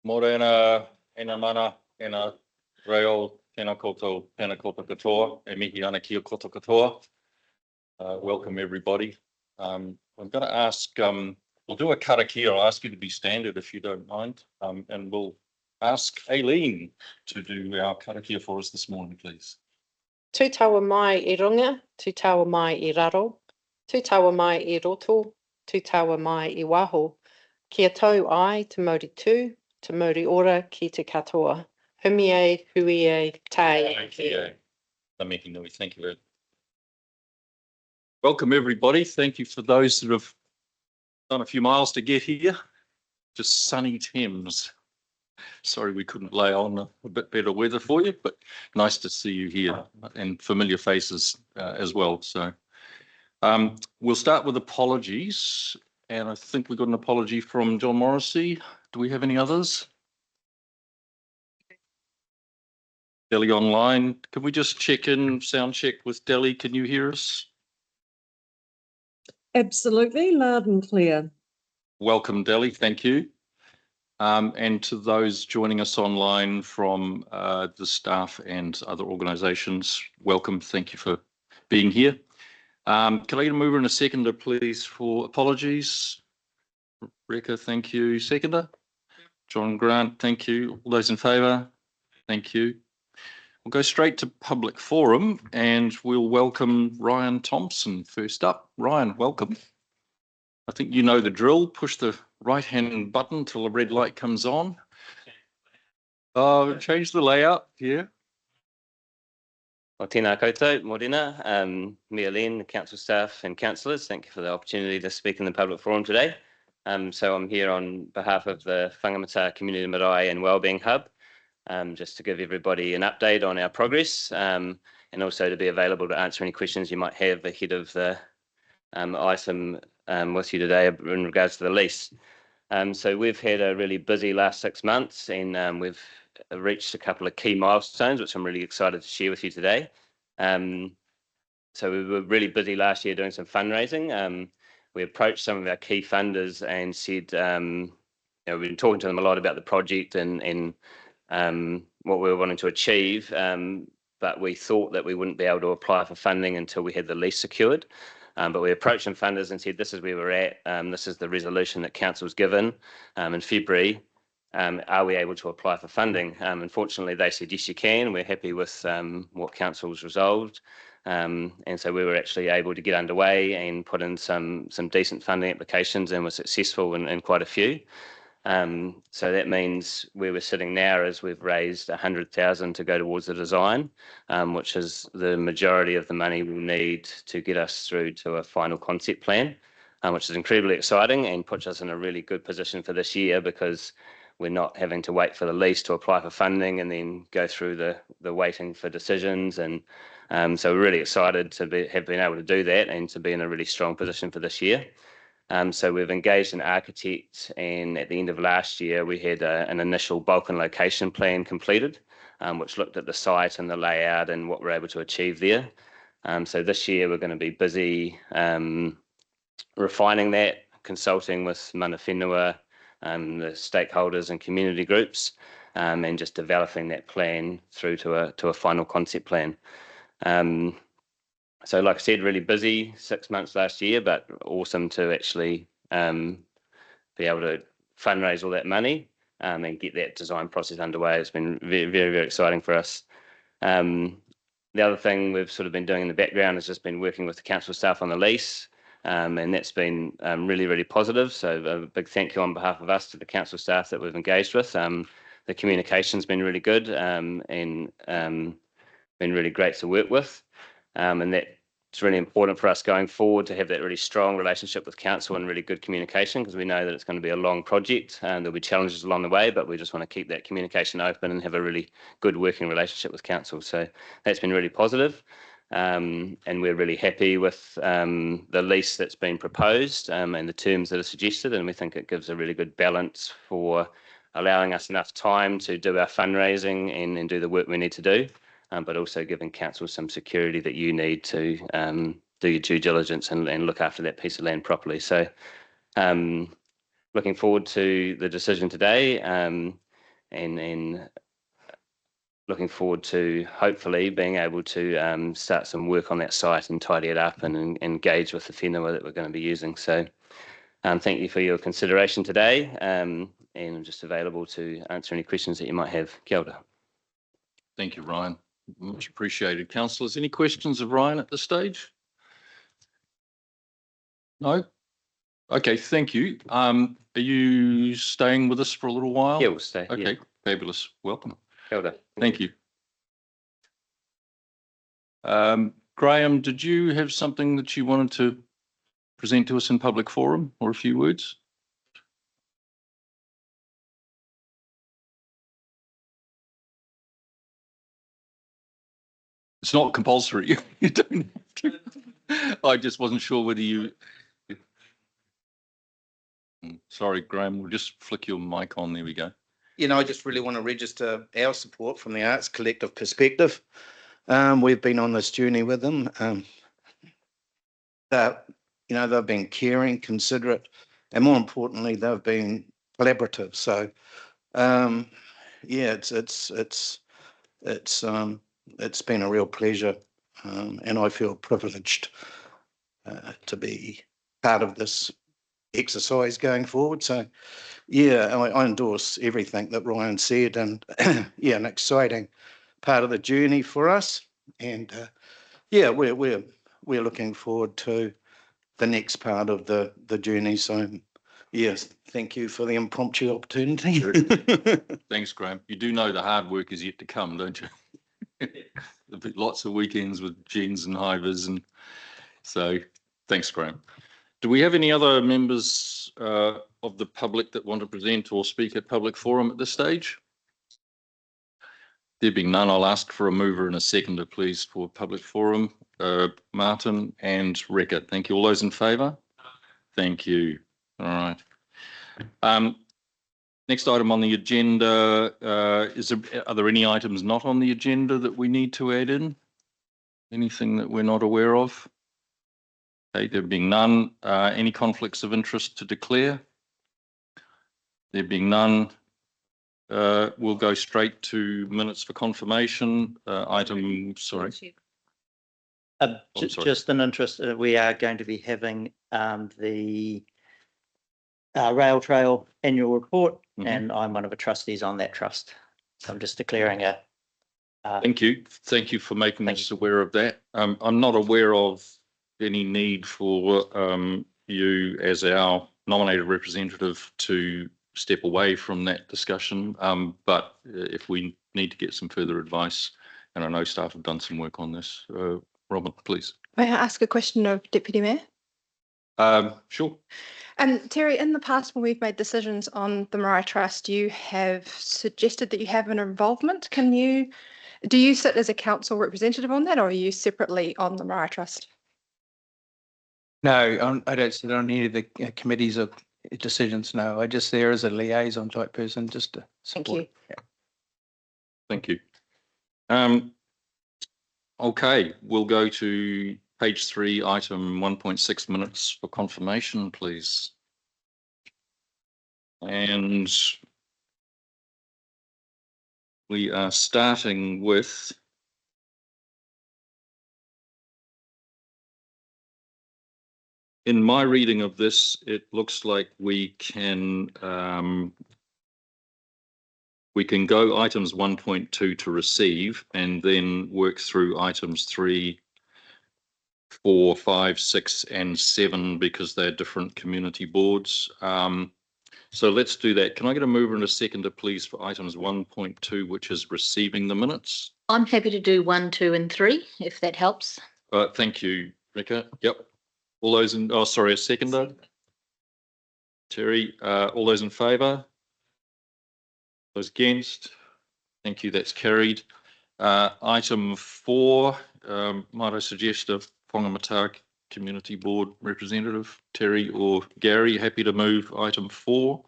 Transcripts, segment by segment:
Morena, ena mana, ena reo, tēnā koutou, tēnā koutou katoa, e mihi ana kia koutou katoa. Welcome everybody. I'm going to ask, we'll do a karakia. I'll ask you to be standard if you don't mind. And we'll ask Aileen to do our karakia for us this morning, please. Tū taua mai I runga, tū taua mai I raro, tū taua mai I roto, tū taua mai I waho. Kia tau ai te mauri tū, te mauri ora ki te katoa. Humi e, hui e, tai. Na mihi nui, thank you. Welcome everybody. Thank you for those that have done a few miles to get here. Just sunny Thames. Sorry we couldn't lay on a bit better weather for you, but nice to see you here and familiar faces as well. So we'll start with apologies, and I think we got an apology from John Morrissey. Do we have any others? Delhi online. Can we just check in, sound check with Delhi? Can you hear us? Absolutely, loud and clear. Welcome, Delhi. Thank you. And to those joining us online from the staff and other organisations, welcome. Thank you for being here. Can I get a mover and a seconder, please, for apologies? Reka, thank you. Seconder? John Grant, thank you. All those in favour? Thank you. We'll go straight to public forum and we'll welcome Ryan Thompson first up. Ryan, welcome. I think you know the drill. Push the right-hand button till a red light comes on. Change the layout, yeah. Well, tēnā koutou, morena, me Aileen, the council staff and councillors, thank you for the opportunity to speak in the public forum today. So I'm here on behalf of the Whangamata Community Marae and Wellbeing Hub, just to give everybody an update on our progress, and also to be available to answer any questions you might have ahead of the item with you today in regards to the lease. So we've had a really busy last 6 months, and we've reached a couple of key milestones, which I'm really excited to share with you today. So we were really busy last year doing some fundraising. We approached some of our key funders and said, we've been talking to them a lot about the project and what we were wanting to achieve, but we thought that we wouldn't be able to apply for funding until we had the lease secured. But we approached some funders and said, this is where we're at. This is the resolution that council's given in February. Are we able to apply for funding? Unfortunately, they said, yes, you can. We're happy with what council's resolved. And so we were actually able to get underway and put in some decent funding applications and were successful in quite a few. So that means where we're sitting now is we've raised 100,000 to go towards the design, which is the majority of the money we'll need to get us through to a final concept plan, which is incredibly exciting and puts us in a really good position for this year because we're not having to wait for the lease to apply for funding and then go through the waiting for decisions. And so we're really excited to have been able to do that and to be in a really strong position for this year. So we've engaged an architect, and at the end of last year, we had an initial bulk and location plan completed, which looked at the site and the layout and what we're able to achieve there. So this year, we're going to be busy refining that, consulting with mana whenua, the stakeholders and community groups, and just developing that plan through to a final concept plan. So like I said, really busy 6 months last year, but awesome to actually be able to fundraise all that money and get that design process underway. It's been very, very, very exciting for us. The other thing we've sort of been doing in the background has just been working with the council staff on the lease, and that's been really, really positive. So a big thank you on behalf of us to the council staff that we've engaged with. The communication's been really good and been really great to work with. And that's really important for us going forward to have that really strong relationship with council and really good communication, because we know that it's going to be a long project and there'll be challenges along the way, but we just want to keep that communication open and have a really good working relationship with council. So that's been really positive. And we're really happy with the lease that's been proposed and the terms that are suggested, and we think it gives a really good balance for allowing us enough time to do our fundraising and do the work we need to do, but also giving council some security that you need to do your due diligence and look after that piece of land properly. So looking forward to the decision today. and looking forward to hopefully being able to start some work on that site and tidy it up and engage with the whenua that we're going to be using. So thank you for your consideration today, and I'm just available to answer any questions that you might have. Kia ora. Thank you, Ryan. Much appreciated. Councillors, any questions of Ryan at this stage? No? Okay, thank you. Are you staying with us for a little while? Yeah, we'll stay. Okay, Yeah. fabulous. Welcome. Kia ora. Thank you. Graham, did you have something that you wanted to present to us in public forum, or a few words? It's not compulsory. You don't have to. I just wasn't sure whether you. Sorry, Graham, we'll just flick your mic on. There we go. I just really want to register our support from the Arts Collective perspective. We've been on this journey with them. They've been caring, considerate, and more importantly, they've been collaborative. So, it's been a real pleasure, and I feel privileged to be part of this exercise going forward. So, I endorse everything that Ryan said, and an exciting part of the journey for us. And we're looking forward to the next part of the journey. So, yes, thank you for the impromptu opportunity. Sure. Thanks, Graham. You do know the hard work is yet to come, don't you? There'll be lots of weekends with Jens and Hivers, and so thanks, Graham. Do we have any other members of the public that want to present or speak at public forum at this stage? There being none, I'll ask for a mover and a seconder, please, for public forum. Martin and Rekka. Thank you. All those in favour? Thank you. All right. Next item on the agenda, are there any items not on the agenda that we need to add in? Anything that we're not aware of? Okay, there being none, any conflicts of interest to declare? There being none, we'll go straight to minutes for confirmation. Sorry. Just an interest, we are going to be having the Rail Trail annual report, and I'm one of the trustees on that trust. So I'm just declaring a. Thank you. Thank you for making us aware of that. I'm not aware of any need for you as our nominated representative to step away from that discussion. But if we need to get some further advice, and I know staff have done some work on this, Robin, please. May I ask a question of Deputy Mayor? Sure. Terry, in the past when we've made decisions on the Marae Trust, you have suggested that you have an involvement. Do you sit as a council representative on that, or are you separately on the Marae Trust? No, I don't sit on any of the committees or decisions. No, I just there as a liaison type person, just to support. Thank you. Yeah. Thank you. Okay, we'll go to page 3, item 1.6, minutes for confirmation, please. And we are starting with in my reading of this, it looks like we can go items 1.2 to receive and then work through items 3, 4, 5, 6, and 7 because they're different community boards. So let's do that. Can I get a mover and a seconder, please, for items 1.2, which is receiving the minutes? I'm happy to do 1, 2, and 3, if that helps. Thank you, Rekka. Yep. All those in, a seconder. Terry, all those in favour? Those against? Thank you, that's carried. Item 4, might I suggest a Whangamata Community Board representative, Terry or Gary, happy to move item 4.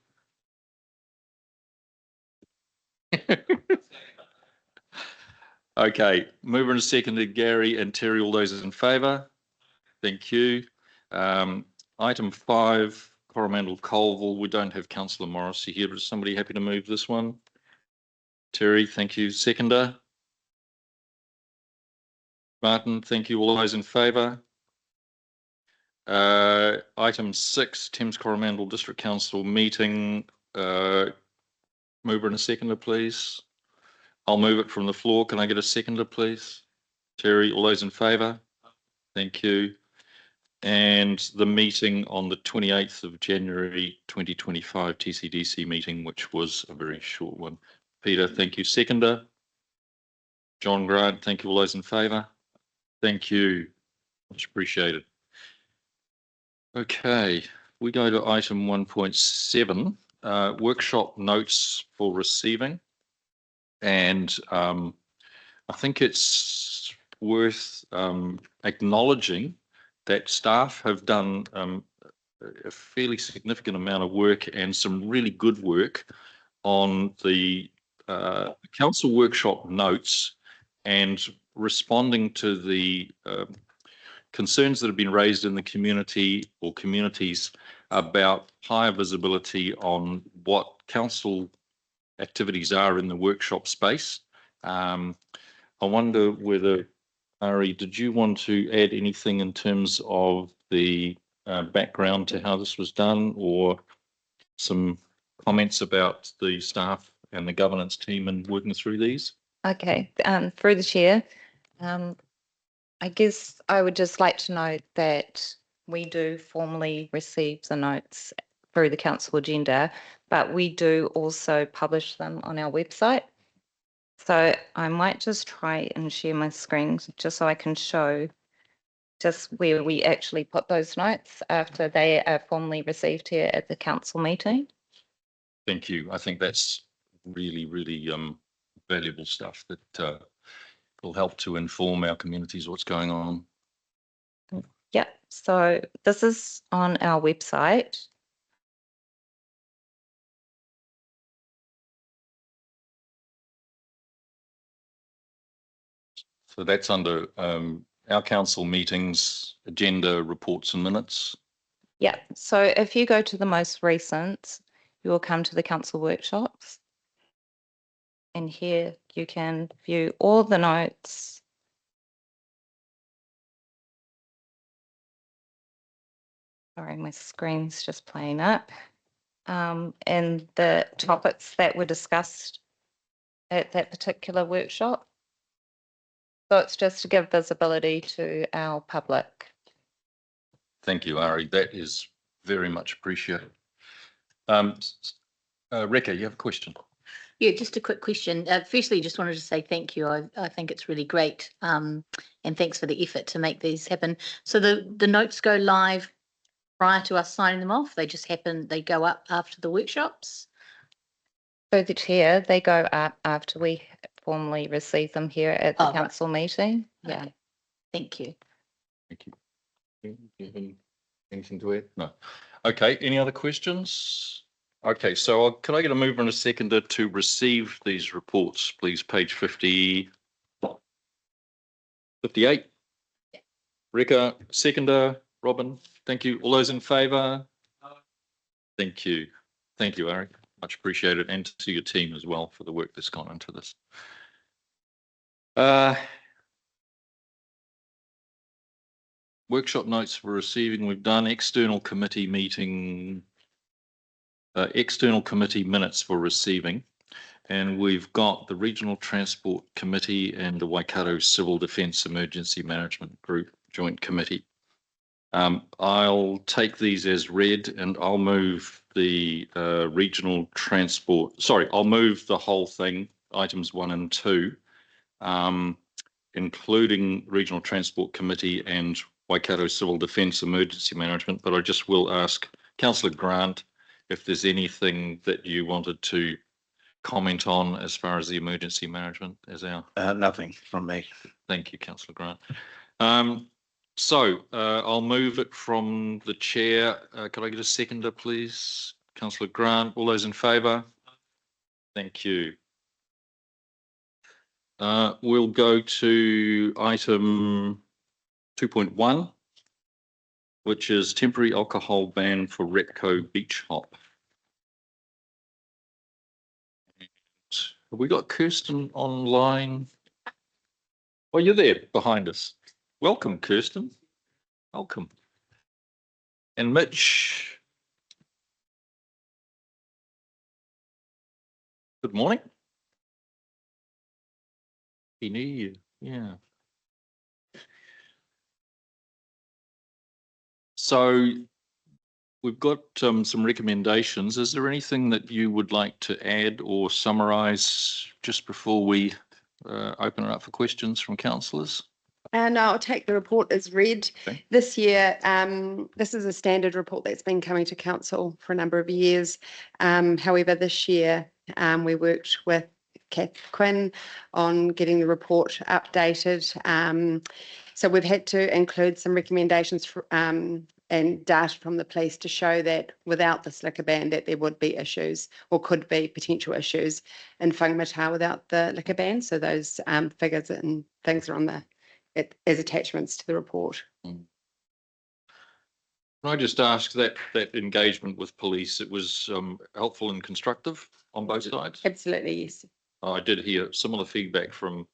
Okay, mover and seconder, Gary and Terry, all those in favour? Thank you. Item 5, Coromandel Colville. We don't have Councillor Morrissey here, but is somebody happy to move this one? Terry, thank you. Seconder? Martin, thank you. All those in favour? Item 6, Thames Coromandel District Council meeting. Mover and a seconder, please. I'll move it from the floor. Can I get a seconder, please? Terry, all those in favour? Thank you. And the meeting on the 28th of January 2025 TCDC meeting, which was a very short one. Peter, thank you. Seconder? John Grant, thank you. All those in favour? Thank you. Much appreciated. Okay, we go to item 1.7, workshop notes for receiving. And I think it's worth acknowledging that staff have done a fairly significant amount of work and some really good work on the council workshop notes and responding to the concerns that have been raised in the community or communities about higher visibility on what council activities are in the workshop space. I wonder whether, Ari, did you want to add anything in terms of the background to how this was done, or some comments about the staff and the governance team and working through these? Okay, through the chair, I guess I would just like to note that we do formally receive the notes through the council agenda, but we do also publish them on our website. So I might just try and share my screen just so I can show just where we actually put those notes after they are formally received here at the council meeting. Thank you. I think that's really, really valuable stuff that will help to inform our communities what's going on. Yeah, so this is on our website. So that's under our council meetings, agenda, reports and minutes. Yeah, so if you go to the most recent, you will come to the council workshops. And here you can view all the notes. Sorry, my screen's just playing up. And the topics that were discussed at that particular workshop. So it's just to give visibility to our public. Thank you, Ari. That is very much appreciated. Rekha, you have a question? Yeah, just a quick question. Firstly, just wanted to say thank you. I think it's really great. And thanks for the effort to make these happen. So the notes go live prior to us signing them off? They just happen, they go up after the workshops? So the chair, they go up after we formally receive them here at the council meeting. Yeah. Okay. Thank you. Thank you. Do you have anything to add? No. Okay, any other questions? Okay, so could I get a mover and a seconder to receive these reports, please? Page 58. Rekha, seconder. Robin, thank you. All those in favour? Thank you. Thank you, Ari. Much appreciated, and to your team as well for the work that's gone into this. Workshop notes for receiving. We've done external committee meeting, external committee minutes for receiving, and we've got the Regional Transport Committee and the Waikato Civil Defence Emergency Management Group Joint Committee. I'll take these as read, and I'll move the regional transport. Sorry, I'll move the whole thing, items 1 and 2, including Regional Transport Committee and Waikato Civil Defence Emergency Management. But I just will ask Councillor Grant if there's anything that you wanted to comment on as far as the emergency management as our. Nothing from me. Thank you, Councillor Grant. So I'll move it from the chair. Could I get a seconder, please? Councillor Grant, all those in favour? Thank you. We'll go to item 2.1, which is temporary alcohol ban for Repco Beach Hop. Have we got Kirsten online? Oh, you're there behind us. Welcome, Kirsten. Welcome. And Mitch. Good morning. He knew you, yeah. So we've got some recommendations. Is there anything that you would like to add or summarise just before we open it up for questions from councillors? And I'll take the report as read. Okay. This year, this is a standard report that's been coming to council for a number of years. However, this year we worked with Kath Quinn on getting the report updated. So we've had to include some recommendations for, and data from the police to show that without this liquor ban that there would be issues or could be potential issues in Whangamata without the liquor ban. So those figures and things are on the as attachments to the report. Can I just ask that engagement with police, it was helpful and constructive on both sides? Absolutely, yes. I did hear similar feedback from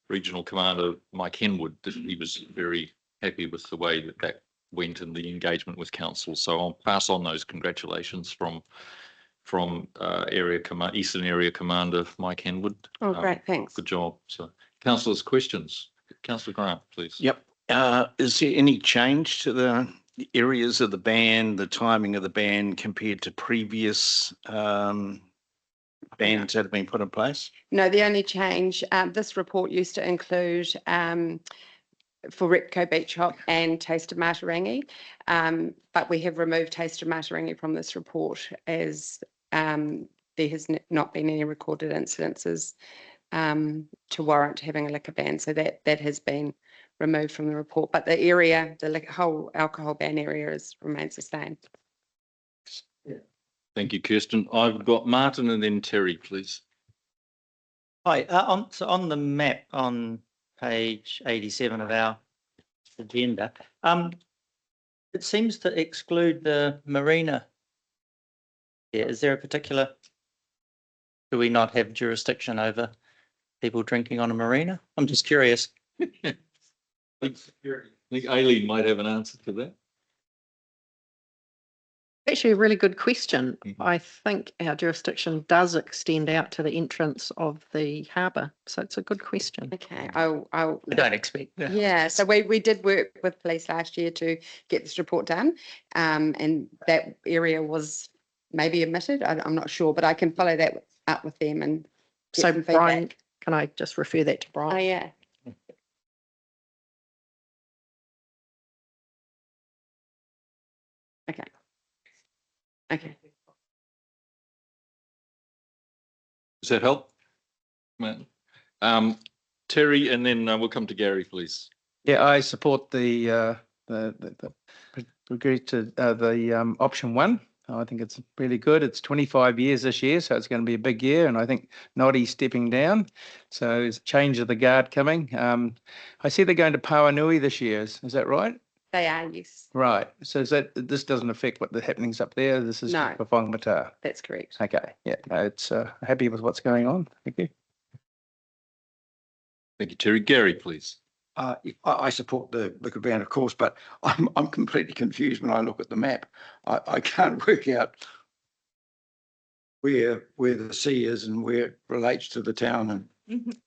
Regional Commander Mike Henwood that he was very happy with the way that went in the engagement with council. So I'll pass on those congratulations from Eastern Area Commander Mike Henwood. Oh, great, thanks. Good job. So councillors, questions? Councillor Grant, please. Yep. Is there any change to the areas of the ban, the timing of the ban compared to previous bans that have been put in place? No, the only change, this report used to include for Repco Beach Hop and Taste of Matarangi, but we have removed Taste of Matarangi from this report as there has not been any recorded incidences to warrant having a liquor ban. So that has been removed from the report, but the area, the whole alcohol ban area remains the same. Thank you, Kirsten. I've got Martin and then Terry, please. Hi, on the map on page 87 of our agenda, it seems to exclude the marina. Yeah, is there a particular, do we not have jurisdiction over people drinking on a marina? I'm just curious. I think Aileen might have an answer to that. Actually, a really good question. Mhm. I think our jurisdiction does extend out to the entrance of the harbour. So it's a good question. Okay, I don't expect. yeah, so we did work with police last year to get this report done, and that area was maybe omitted. I'm not sure, but I can follow that up with them and get So some Brian, feedback. can I just refer that to Oh, Brian? yeah. Okay. Okay. Does that help? Matt? Terry, and then we'll come to Gary, please. Yeah, I support the agree to the option one. I think it's really good. It's 25 years this year, so it's going to be a big year. And I think Noddy's stepping down. So there's a change of the guard coming. I see they're going to Pauanui this year. Is that right? They are, yes. Right. So is that this doesn't affect what the happenings up there? This is No. for Whangamata. That's correct. Okay. Yeah. No, it's happy with what's going on. Thank you. Thank you, Terry. Gary, please. I support the liquor ban, of course, but I'm completely confused when I look at the map. I can't work out where the sea is and where it relates to the town,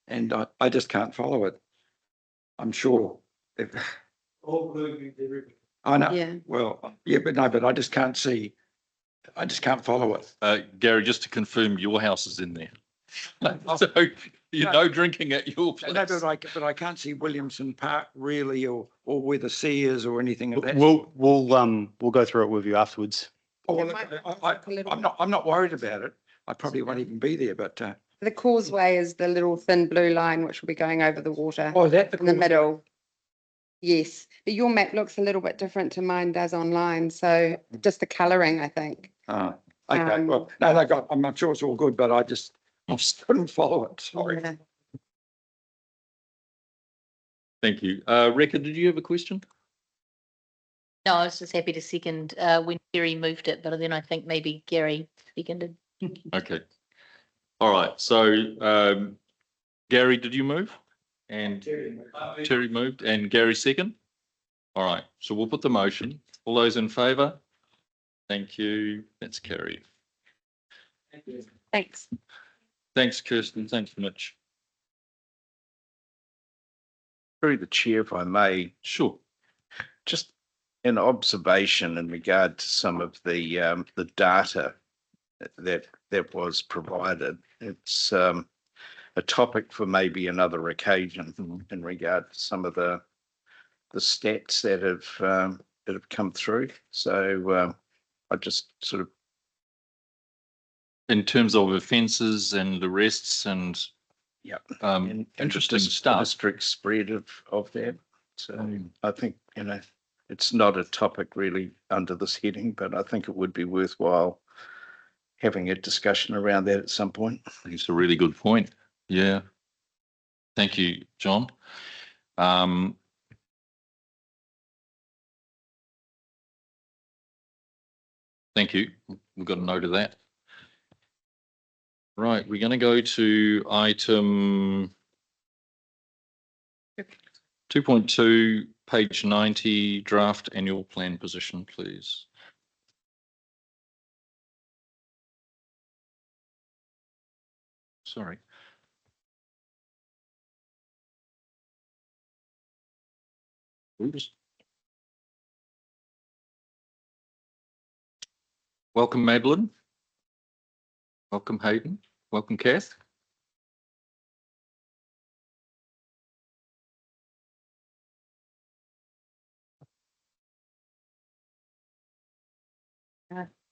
and I just can't follow it. I'm sure. I know. Yeah. Well, yeah, but I just can't see. I just can't follow it. Gary, just to confirm, your house is in there. So no drinking at your place. No, but I can't see Williamson Park really, or where the sea is, or anything of that. We'll go through it with you afterwards. Oh, It well, might look, a little I'm not worried about it. I probably won't even be there, but The causeway is the little thin blue line which will be going over the water oh, that in the middle. Yes, but your map looks a little bit different to mine does online. So just the colouring, I think. Okay, well, no, I'm sure it's all good, but I just couldn't follow it. Sorry. Yeah. Thank you. Rekha, did you have a question? No, I was just happy to second when Terry moved it, but then I think maybe Gary seconded. Okay. All right, so Gary, did you move? And Terry moved and Gary second? All right, so we'll put the motion. All those in favour? Thank you. That's carried. Thanks. Thanks, Kirsten. Thanks, Mitch. Through the chair, if I may, Sure. just an observation in regard to some of the data that was provided. It's a topic for maybe another occasion in regard to some of the stats that have come through. So I just sort of, In terms of offences and arrests and yeah, interesting the stuff. district spread of that. So I think, it's not a topic really under this heading, but I think it would be worthwhile having a discussion around that at some point. I think it's a really good point. Yeah. Thank you, John. Thank you. We've got a note of that. Right, we're going to go to item 2.2, page 90, draft annual plan position, please. Sorry. Oops. Welcome, Madeline. Welcome, Hayden. Welcome, Kath.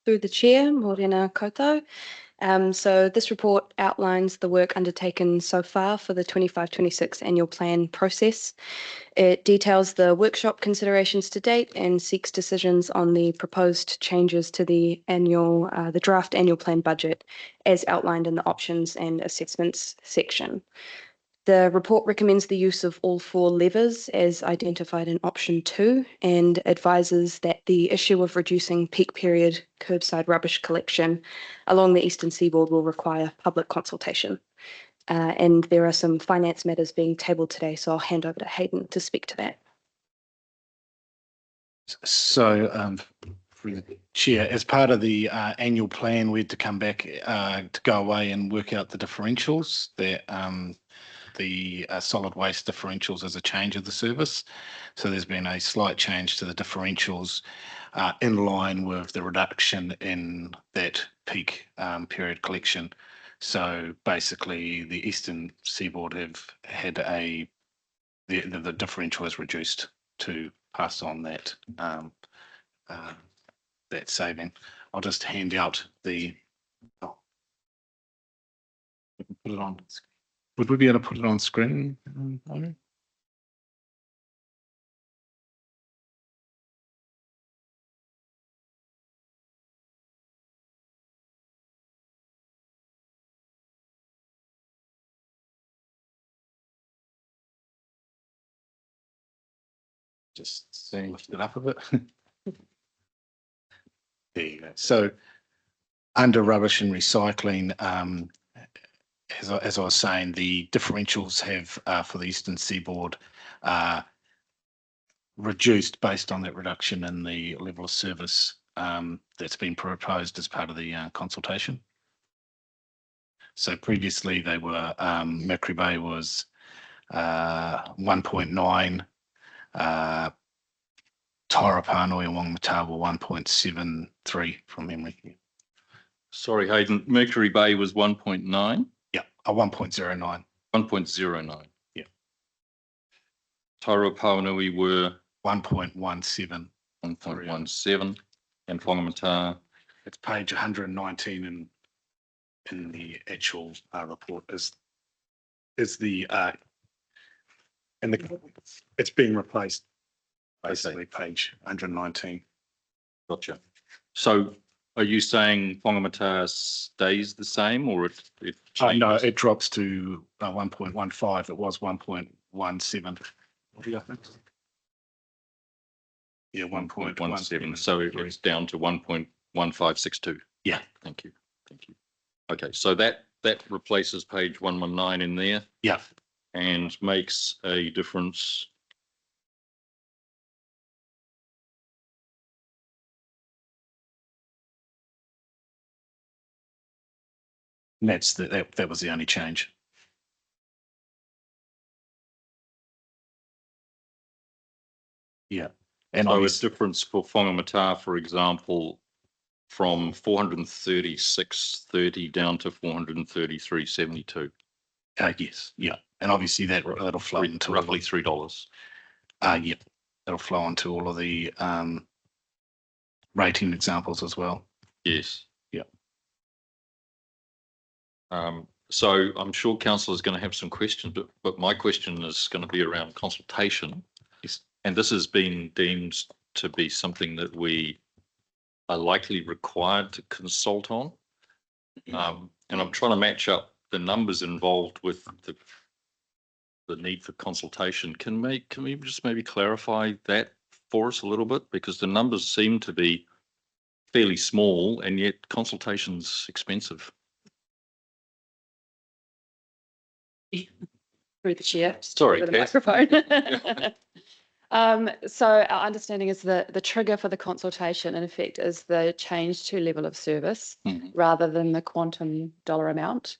Through the chair, Morena Koutou. So this report outlines the work undertaken so far for the 25-26 annual plan process. It details the workshop considerations to date and seeks decisions on the proposed changes to the draft annual plan budget as outlined in the options and assessments section. The report recommends the use of all four levers as identified in option 2 and advises that the issue of reducing peak period curbside rubbish collection along the eastern seaboard will require public consultation. And there are some finance matters being tabled today, so I'll hand over to Hayden to speak to that. So, through the chair, as part of the annual plan, we had to come back to go away and work out the differentials that the solid waste differentials as a change of the service. So there's been a slight change to the differentials in line with the reduction in that peak period collection. So basically the eastern seaboard have had the differential is reduced to pass on that that saving. I'll just hand out the, put it on. Would we be able to put it on screen? Just lift it up a bit. There you go. So under rubbish and recycling, as I was saying, the differentials have for the eastern seaboard reduced based on that reduction in the level of service that's been proposed as part of the consultation. So previously they were Mercury Bay was 1.9, Taurapānui and Wangata were 1.73 from memory. Sorry, Hayden, Mercury Bay was 1.9? Yeah, a 1.09. 1.09. Yeah. Taurapānui were 1.17. 1.17 and Whangamata. It's page 119 in the actual report is the and it's being replaced basically page 119. Gotcha. So are you saying Whangamata stays the same or it changes? No, it drops to 1.15. It was 1.17. What do you think? Yeah, 1.17. So it's down to 1.1562. Yeah. Thank you. Thank you. Okay, so that that replaces page 119 in there Yeah, and makes a difference. and that was the only change. Yeah, and So a obviously, difference for Whangamata, for example, from 436.30 down to 433.72. yes, yeah, and obviously that'll flow into Roughly $3. Yeah, that'll flow into all of the rating examples as well. Yes. Yeah. So I'm sure council is going to have some questions, but my question is going to be around consultation. Yes. And this has been deemed to be something that we are likely required to consult on. And I'm trying to match up the numbers involved with the need for consultation. Can we just maybe clarify that for us a little bit? Because the numbers seem to be fairly small and yet consultation's expensive. Through the chair. Sorry, Over the Kath. microphone. So our understanding is that the trigger for the consultation in effect is the change to level of service rather than the quantum dollar amount.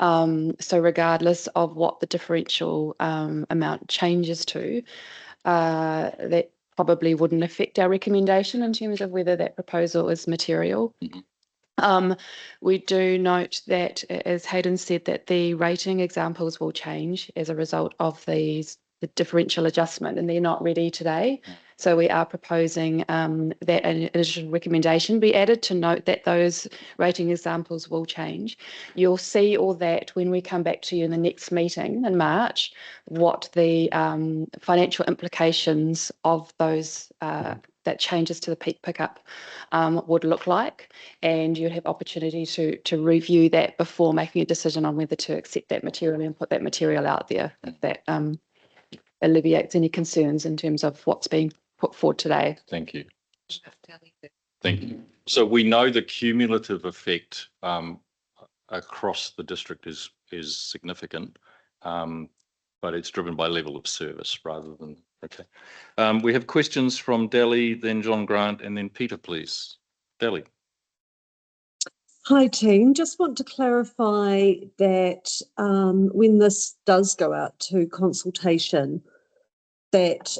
So regardless of what the differential amount changes to, that probably wouldn't affect our recommendation in terms of whether that proposal is material. We do note that, as Hayden said, that the rating examples will change as a result of the differential adjustment, and they're not ready today. So we are proposing that an additional recommendation be added to note that those rating examples will change. You'll see all that when we come back to you in the next meeting in March, what the financial implications of those that changes to the peak pickup would look like, and you'd have opportunity to review that before making a decision on whether to accept that material and put that material out there, if that alleviates any concerns in terms of what's being put forward today. Thank you. Thank you. So we know the cumulative effect across the district is significant, but it's driven by level of service rather than, okay. We have questions from Delhi, then John Grant, and then Peter, please. Delhi. Hi team, just want to clarify that when this does go out to consultation, that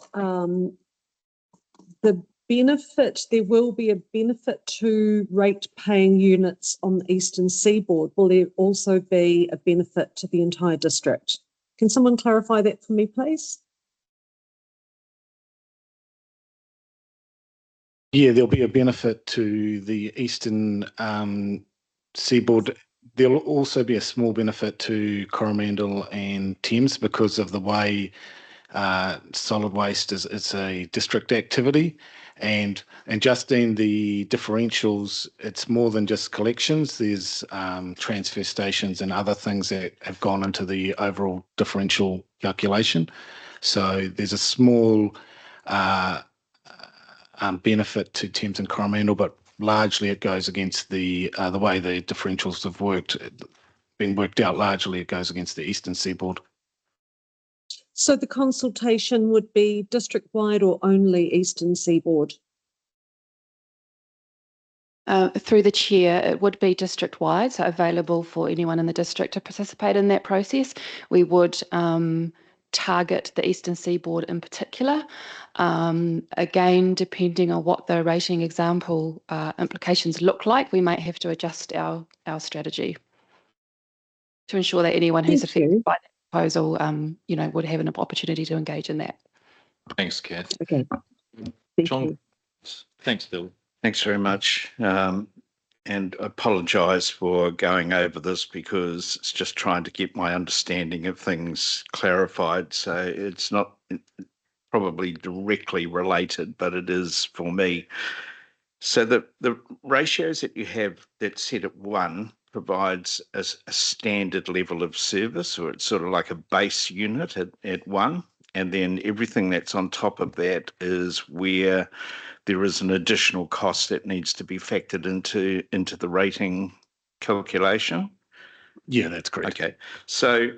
the benefit, there will be a benefit to rate paying units on the Eastern Seaboard. Will there also be a benefit to the entire district? Can someone clarify that for me, please? yeah, there'll be a benefit to the Eastern Seaboard. There'll also be a small benefit to Coromandel and Thames because of the way solid waste is a district activity, and just in the differentials, it's more than just collections. There's transfer stations and other things that have gone into the overall differential calculation. So there's a small benefit to Thames and Coromandel, but largely it goes against the way the differentials have been worked out. Largely it goes against the Eastern Seaboard. So the consultation would be district-wide or only Eastern Seaboard? Through the chair, it would be district-wide, so available for anyone in the district to participate in that process. We would target the Eastern Seaboard in particular. Again, depending on what the rating example implications look like, we might have to adjust our strategy to ensure that anyone who's affected by that proposal, would have an opportunity to engage in that. Thanks, Kath. Okay. John, thanks, Bill. Thanks very much. And I apologise for going over this because it's just trying to get my understanding of things clarified. So it's not probably directly related, but it is for me. So the ratios that you have that's set at 1 provides a standard level of service, or it's sort of like a base unit at 1. And then everything that's on top of that is where there is an additional cost that needs to be factored into the rating calculation. Yeah, that's correct. Okay, so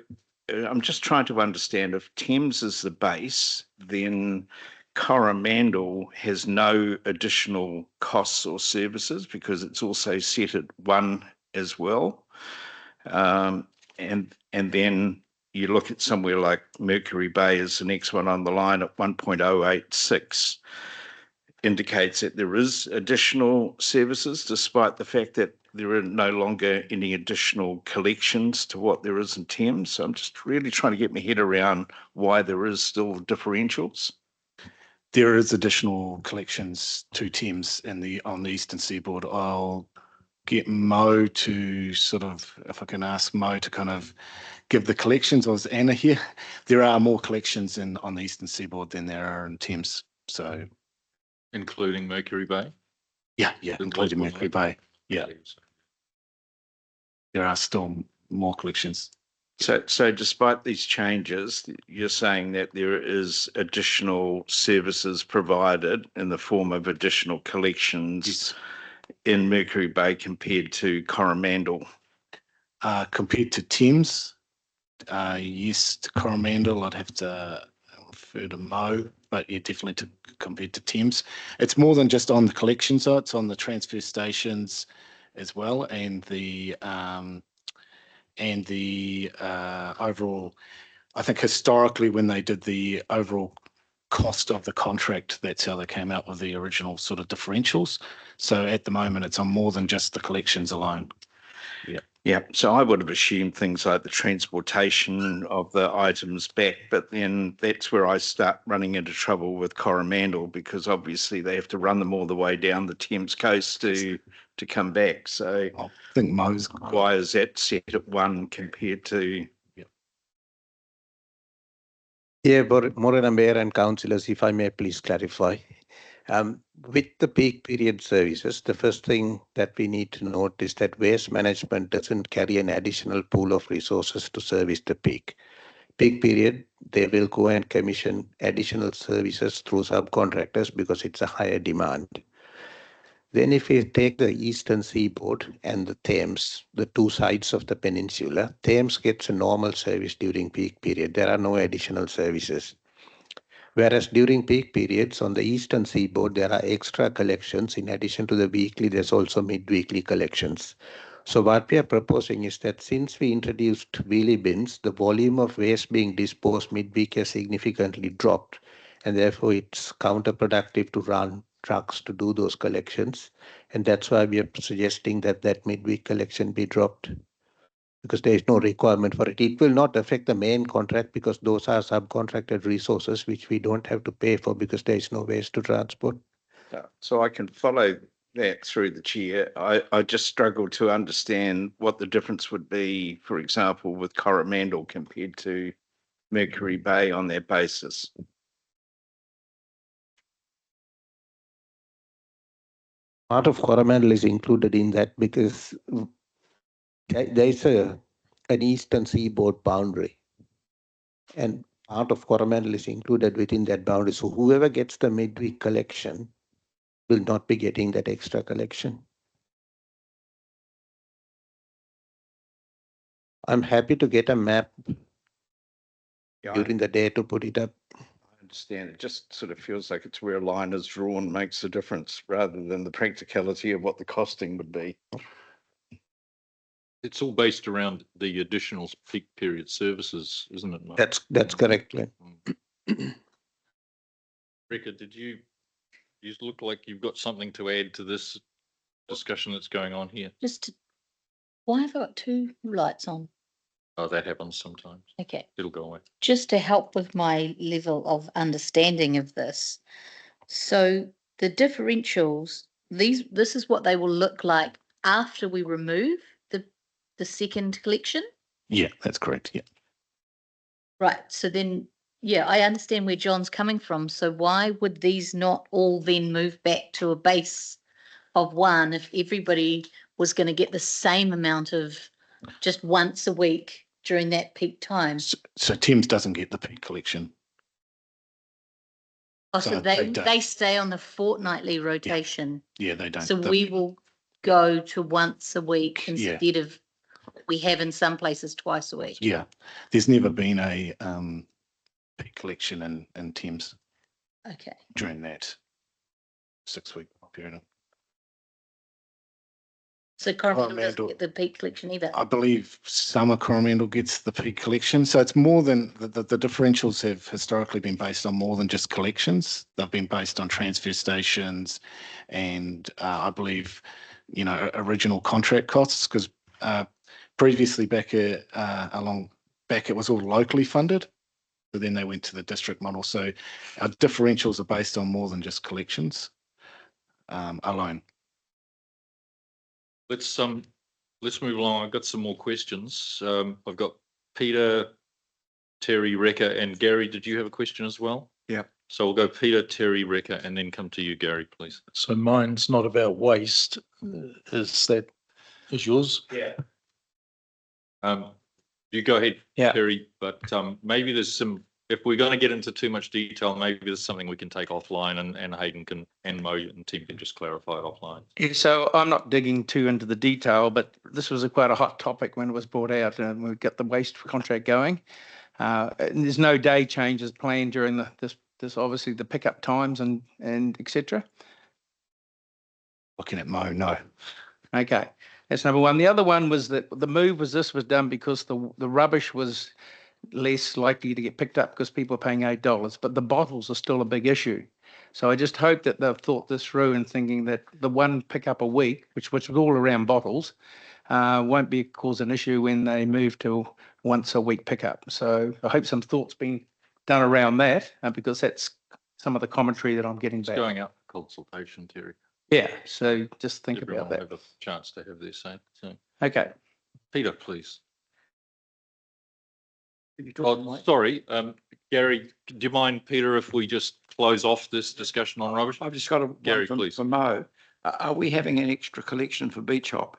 I'm just trying to understand if Thames is the base, then Coromandel has no additional costs or services because it's also set at 1 as well. And then you look at somewhere like Mercury Bay as the next one on the line at 1.086, indicates that there is additional services despite the fact that there are no longer any additional collections to what there is in Thames. So I'm just really trying to get my head around why there is still differentials. There is additional collections to Thames on the eastern seaboard. I'll get Mo to sort of, if I can ask Mo to kind of give the collections. I was Anna here. There are more collections on the eastern seaboard than there are in Thames. So, including Mercury Bay? Yeah, including Mercury Bay. Yeah. There are still more collections. So despite these changes, you're saying that there is additional services provided in the form of additional collections in Mercury Bay compared to Coromandel? Compared to Thames, yes, to Coromandel, I'd have to refer to Mo, but yeah, definitely compared to Thames. It's more than just on the collection side, it's on the transfer stations as well, and the overall, I think historically when they did the overall cost of the contract, that's how they came out with the original sort of differentials. So at the moment, it's on more than just the collections alone. Yeah. Yeah, so I would have assumed things like the transportation of the items back, but then that's where I start running into trouble with Coromandel because obviously they have to run them all the way down the Thames coast to come back. So I think Mo's. Why is that set at 1 compared to? Yeah, Morena Mayor and councillors, if I may please clarify. With the peak period services, the first thing that we need to note is that waste management doesn't carry an additional pool of resources to service the peak. Peak period, they will go and commission additional services through subcontractors because it's a higher demand. Then if we take the eastern seaboard and the Thames, the two sides of the peninsula, Thames gets a normal service during peak period. There are no additional services. Whereas during peak periods on the eastern seaboard, there are extra collections. In addition to the weekly, there's also mid-weekly collections. So what we are proposing is that since we introduced wheelie bins, the volume of waste being disposed mid-week has significantly dropped. And therefore, it's counterproductive to run trucks to do those collections. And that's why we are suggesting that mid-week collection be dropped, because there is no requirement for it. It will not affect the main contract because those are subcontracted resources which we don't have to pay for because there is no waste to transport. So I can follow that through the chair. I just struggle to understand what the difference would be, for example, with Coromandel compared to Mercury Bay on that basis. Part of Coromandel is included in that because there is an eastern seaboard boundary, and part of Coromandel is included within that boundary. So whoever gets the midweek collection will not be getting that extra collection. I'm happy to get a map during the day to put it up. I understand. It just sort of feels like it's where a line is drawn makes a difference rather than the practicality of what the costing would be. It's all based around the additional peak period services, isn't it, Mark? That's correct, Glenn. Rebecca, you look like you've got something to add to this discussion that's going on here? Why have I got two lights on? Oh, that happens sometimes. Okay. It'll go away. Just to help with my level of understanding of this. So the differentials, this is what they will look like after we remove the second collection? Yeah, that's correct. Yeah. Right. So then, yeah, I understand where John's coming from. So why would these not all then move back to a base of 1 if everybody was going to get the same amount of just once a week during that peak time? So Thames doesn't get the peak collection. Oh, so they stay on the fortnightly rotation. Yeah, they don't. So we will go to once a week instead of. we have in some places twice a week. Yeah, there's never been a peak collection in Thames Okay. during that 6-week period. So Coromandel doesn't Coromandel- get the peak collection either. I believe summer Coromandel gets the peak collection. So it's more than the differentials have historically been based on more than just collections. They've been based on transfer stations and I believe, original contract costs because previously back it was all locally funded. But then they went to the district model. So our differentials are based on more than just collections alone. Let's move along. I've got some more questions. I've got Peter, Terry, Rekka, and Gary. Did you have a question as well? Yeah. So we'll go Peter, Terry, Rekka, and then come to you, Gary, please. So mine's not about waste. Is yours? Yeah. You go ahead, Yeah. Terry, but maybe there's some, if we're going to get into too much detail, maybe there's something we can take offline and Hayden can, and Mo and Tim can just clarify it offline. Yeah, so I'm not digging too into the detail, but this was quite a hot topic when it was brought out and we got the waste contract going. And there's no day changes planned during this obviously the pickup times and et cetera. Looking at Mo, no. Okay, that's number one. The other one was that the move was done because the rubbish was less likely to get picked up because people are paying $8, but the bottles are still a big issue. So I just hope that they've thought this through and thinking that the one pickup a week, which was all around bottles, won't cause an issue when they move to once a week pickup. So I hope some thought's been done around that because that's some of the commentary that I'm getting It's back. going out for consultation, Terry. Yeah, so just think Everyone about that. will have a chance to have their say. So, Okay. Peter, please. Sorry, Gary, do you mind, Peter, if we just close off this discussion on rubbish? I've just got a Gary, one please. for Mo. Are we having an extra collection for Beach Hop?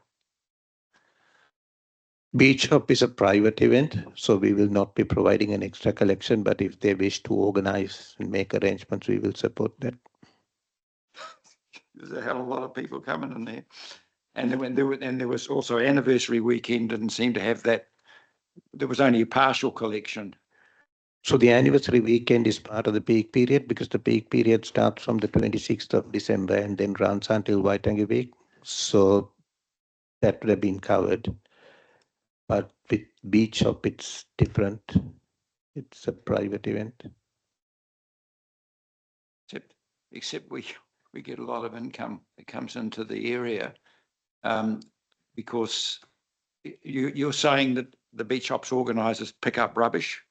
Beach Hop is a private event, so we will not be providing an extra collection, but if they wish to organize and make arrangements, we will support that. There's a hell of a lot of people coming in there. And then there was also anniversary weekend, didn't seem to have that. There was only a partial collection. So the anniversary weekend is part of the peak period because the peak period starts from the 26th of December and then runs until Waitangi week. So that would have been covered. But with Beach Hop, it's different. It's a private event. Except we get a lot of income that comes into the area because you're saying that the Beach Hops organisers pick up rubbish?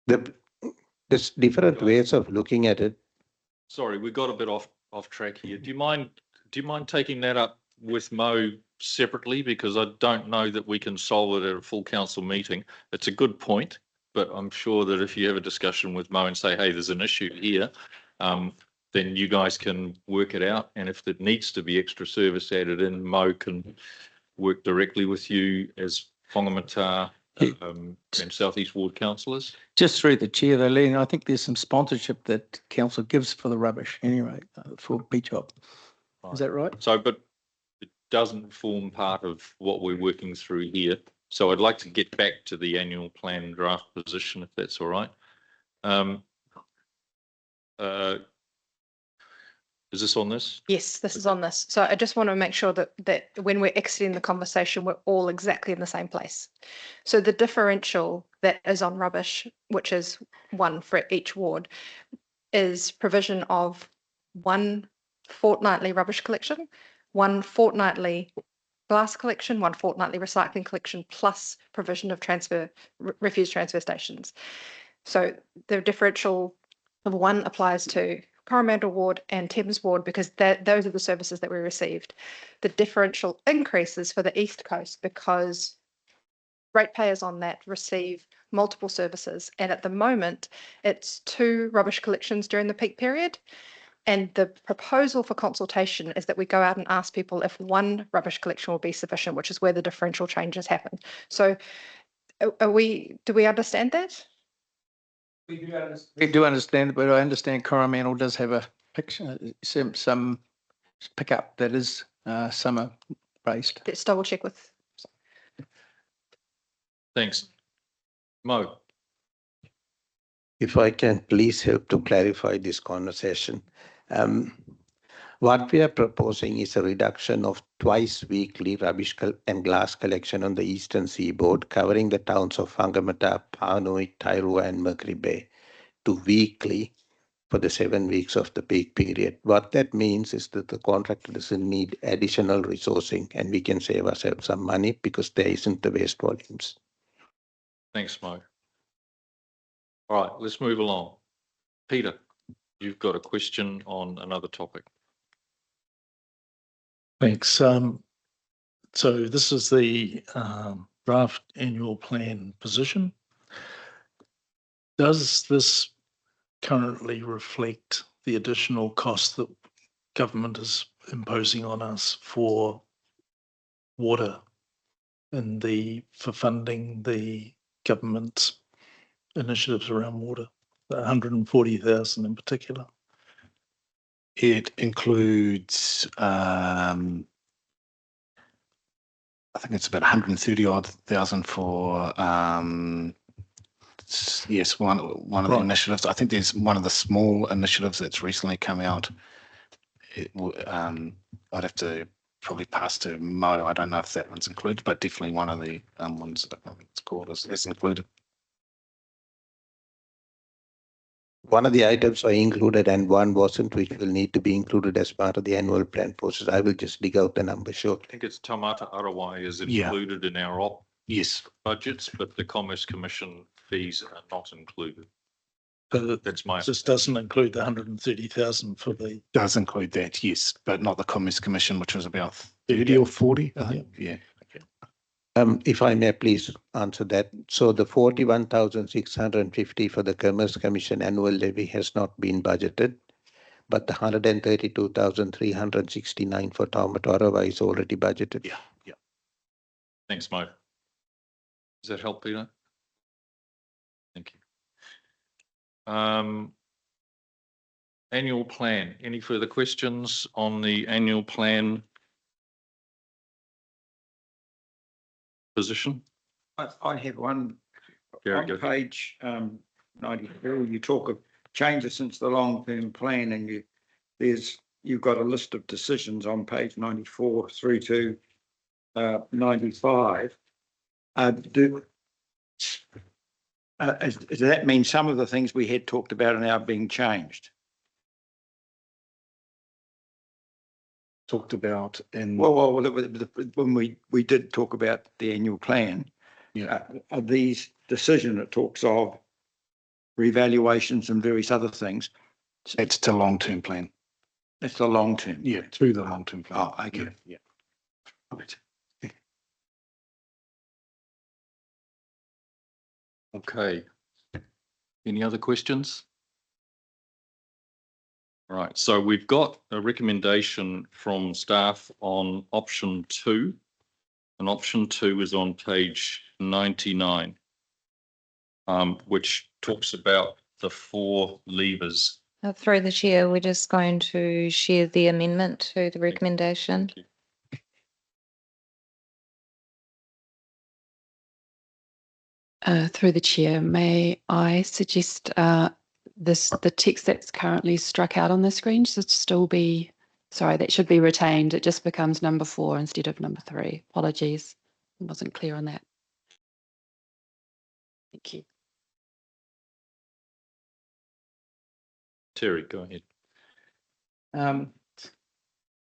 There's different ways of looking at it. Sorry, we got a bit off track here. Do you mind taking that up with Mo separately? Because I don't know that we can solve it at a full council meeting. It's a good point, but I'm sure that if you have a discussion with Mo and say, hey, there's an issue here, then you guys can work it out. And if there needs to be extra service added in, Mo can work directly with you as Whangamata and South East Ward councillors. Just through the chair though, Lee, I think there's some sponsorship that council gives for the rubbish anyway, for Beach Hop. Is that right? So, but it doesn't form part of what we're working through here. So I'd like to get back to the annual plan draft position, if that's all right. Is this on this? Yes, this is on this. So I just want to make sure that when we're exiting the conversation, we're all exactly in the same place. So the differential that is on rubbish, which is one for each ward, is provision of one fortnightly rubbish collection, one fortnightly glass collection, one fortnightly recycling collection, plus provision of refuse transfer stations. So the differential of one applies to Coromandel Ward and Thames Ward because those are the services that we received. The differential increases for the East Coast because ratepayers on that receive multiple services. And at the moment, it's 2 rubbish collections during the peak period. And the proposal for consultation is that we go out and ask people if 1 rubbish collection will be sufficient, which is where the differential changes happen. So do we understand that? We do understand, but I understand Coromandel does have a picture, some pickup that is summer raised. Let's double check with. Thanks. Mo. If I can please help to clarify this conversation. What we are proposing is a reduction of twice weekly rubbish and glass collection on the eastern seaboard, covering the towns of Whangamata, Panui, Tairua and Mercury Bay, to weekly for the 7 weeks of the peak period. What that means is that the contractor doesn't need additional resourcing and we can save ourselves some money because there isn't the waste volumes. Thanks, Mo. All right, let's move along. Peter, you've got a question on another topic. Thanks. So this is the draft annual plan position. Does this currently reflect the additional cost that government is imposing on us for water and for funding the government's initiatives around water, the 140,000 in particular? It includes, I think it's about 130 odd thousand for, yes, one of the initiatives. I think there's one of the small initiatives that's recently come out. I'd have to probably pass to Mo. I don't know if that one's included, but definitely one of the ones that I think it's called is included. One of the items are included and one wasn't, which will need to be included as part of the annual plan process. I will just dig out the number shortly. I think it's Taumata Arawai is Yeah. included in our Yes. budgets, but the Commerce Commission fees are not included. But That's my. this doesn't include the 130,000 for the. Does include that, yes, but not the Commerce Commission, which was about 30 or 40, I think. Yeah. If I may please answer that. So the 41,650 for the Commerce Commission annual levy has not been budgeted, but the 132,369 for Taumata Arawai is already budgeted. Yeah. Thanks, Mo. Does that help, Peter? Thank you. Annual plan. Any further questions on the annual plan position? I have one. Gary, On go. page 92, you talk of changes since the long-term plan, and you've got a list of decisions on page 94 through to 95. Does that mean some of the things we had talked about are now being changed? Talked about in. Well, when we did talk about the annual plan, Yeah. of these decision, it talks of revaluations and various other things. It's the long-term plan. It's the long term. Yeah, through the long-term plan. Oh, okay. Yeah. Right. Okay. Any other questions? All right, so we've got a recommendation from staff on option 2, and option 2 is on page 99, which talks about the 4 levers. Through the chair, we're just going to share the amendment to the recommendation. Thank you. Through the chair, may I suggest the text that's currently struck out on the screen should still be, sorry, that should be retained. It just becomes number 4 instead of number 3. Apologies, I wasn't clear on that. Thank you. Terry, go ahead.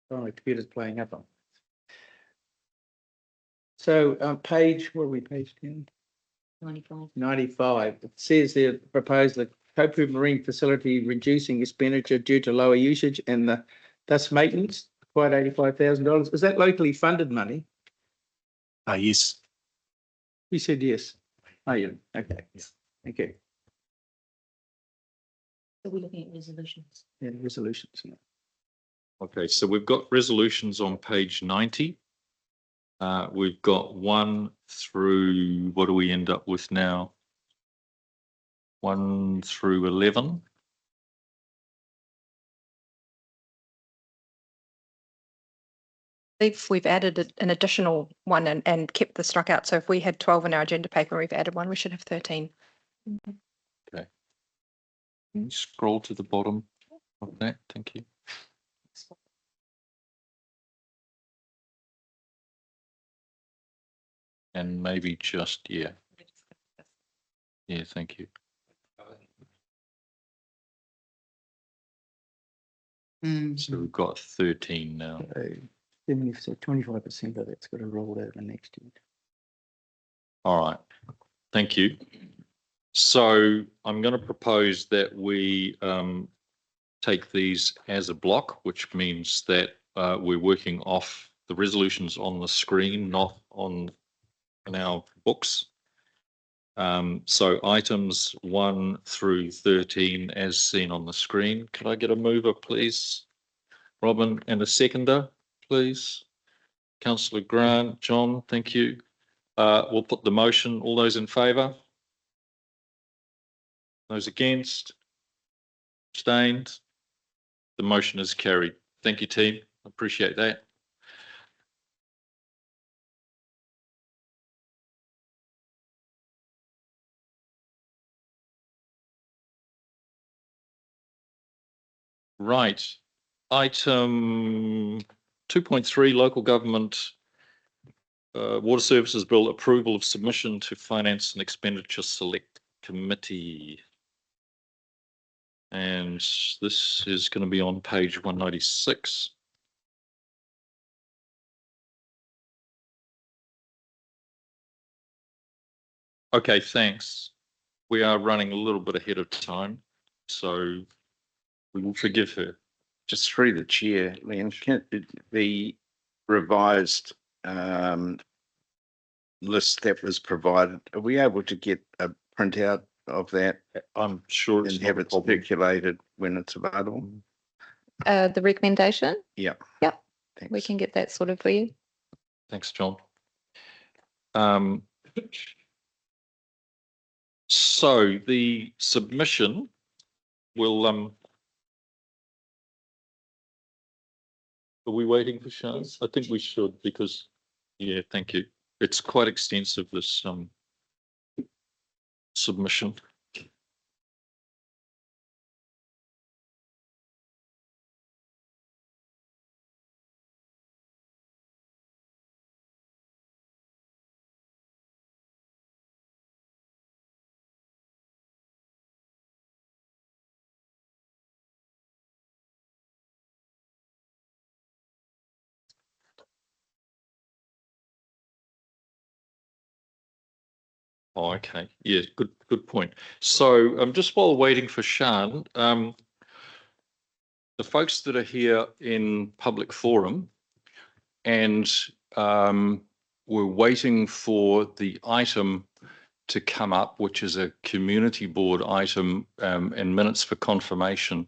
Sorry, computer's playing up on. So page, what are we, page 10? 95. 95. It says there, proposed the Kopu Marine Facility reducing expenditure due to lower usage and thus maintenance, quite $85,000. Is that locally funded money? Yes. You said yes. Oh, yeah. Okay. Thank you. So we're looking at resolutions. Yeah, resolutions. Yeah. Okay, so we've got resolutions on page 90. We've got 1 through, what do we end up with now? 1 through 11. believe we've added an additional one and kept the struck out. So if we had 12 in our agenda paper, we've added one, we should have 13. Okay. Can you scroll to the bottom of that? Thank you. And maybe just, yeah. Yeah, thank you. So we've got 13 now. 25% of that's got to roll over next year. All right. Thank you. So I'm going to propose that we take these as a block, which means that we're working off the resolutions on the screen, not in our books. So items 1 through 13 as seen on the screen. Could I get a mover, please? Robin, and a seconder, please. Councillor Grant, John, thank you. We'll put the motion. All those in favour? Those against? Abstained? The motion is carried. Thank you, team. Appreciate that. Right. Item 2.3, local government water services bill approval of submission to Finance and Expenditure Select Committee. And this is going to be on page 196. Okay, thanks. We are running a little bit ahead of time, so we will forgive her. Just through the chair, Liam, can the revised list that was provided, are we able to get a printout of that? I'm sure it's and have it circulated when it's available. The recommendation? Yeah. Yep. Thanks. We can get that sorted for you. Thanks, John. So the submission will are we waiting for Sean? I think we should, because yeah, thank you. It's quite extensive, this submission. Oh, okay. Yeah, good point. So just while waiting for Sean, the folks that are here in public forum and we're waiting for the item to come up, which is a community board item and minutes for confirmation.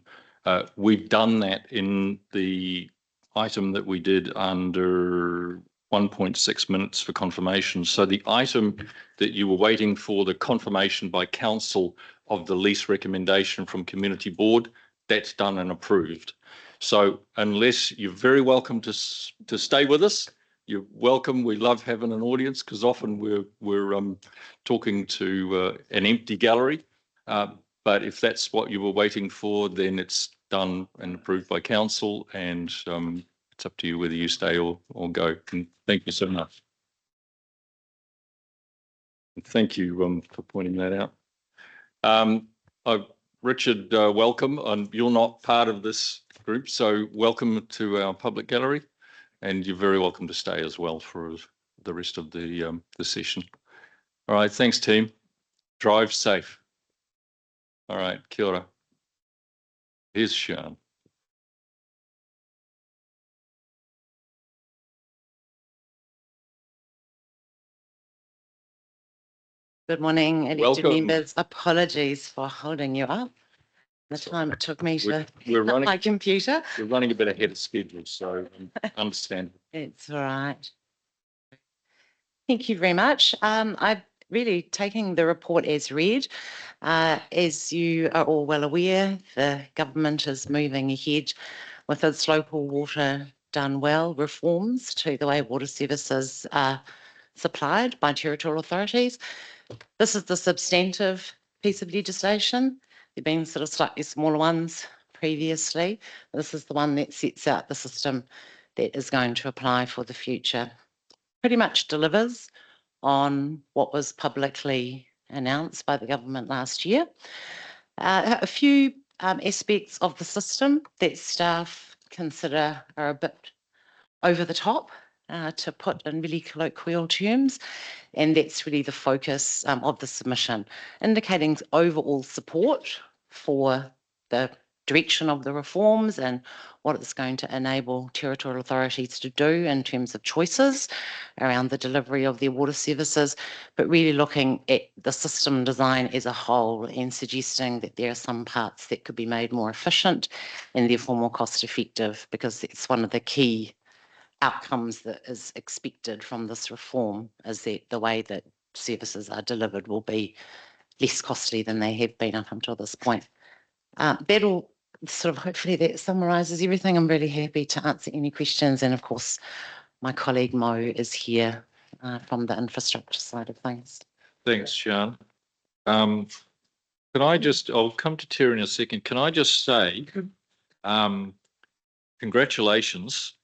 We've done that in the item that we did under 1.6 minutes for confirmation. So the item that you were waiting for, the confirmation by council of the lease recommendation from community board, that's done and approved. So unless you're very welcome to stay with us, you're welcome. We love having an audience because often we're talking to an empty gallery. But if that's what you were waiting for, then it's done and approved by council, and it's up to you whether you stay or go. And thank you so much. And thank you for pointing that out. Richard, welcome. You're not part of this group, so welcome to our public gallery, and you're very welcome to stay as well for the rest of the session. All right, thanks, team. Drive safe. All right, kia ora. Here's Sean. Good morning, elected Welcome. members. Apologies for holding you up. The time it took me to We're pick up running. my computer. We're running a bit ahead of schedule, so understand. It's all right. Thank you very much. I'm really taking the report as read. As you are all well aware, the government is moving ahead with its local water done well reforms to the way water services are supplied by territorial authorities. This is the substantive piece of legislation. There have been sort of slightly smaller ones previously. This is the one that sets out the system that is going to apply for the future. Pretty much delivers on what was publicly announced by the government last year. A few aspects of the system that staff consider are a bit over the top, to put in really colloquial terms, and that's really the focus of the submission, indicating overall support for the direction of the reforms and what it's going to enable territorial authorities to do in terms of choices around the delivery of their water services, but really looking at the system design as a whole and suggesting that there are some parts that could be made more efficient and therefore more cost effective, because it's one of the key outcomes that is expected from this reform, is that the way that services are delivered will be less costly than they have been up until this point. That'll sort of, hopefully that summarises everything. I'm really happy to answer any questions, and of course my colleague Mo is here from the infrastructure side of things. Thanks, Sian. Can I just, I'll come to Terry in a second. Can I just say, congratulations.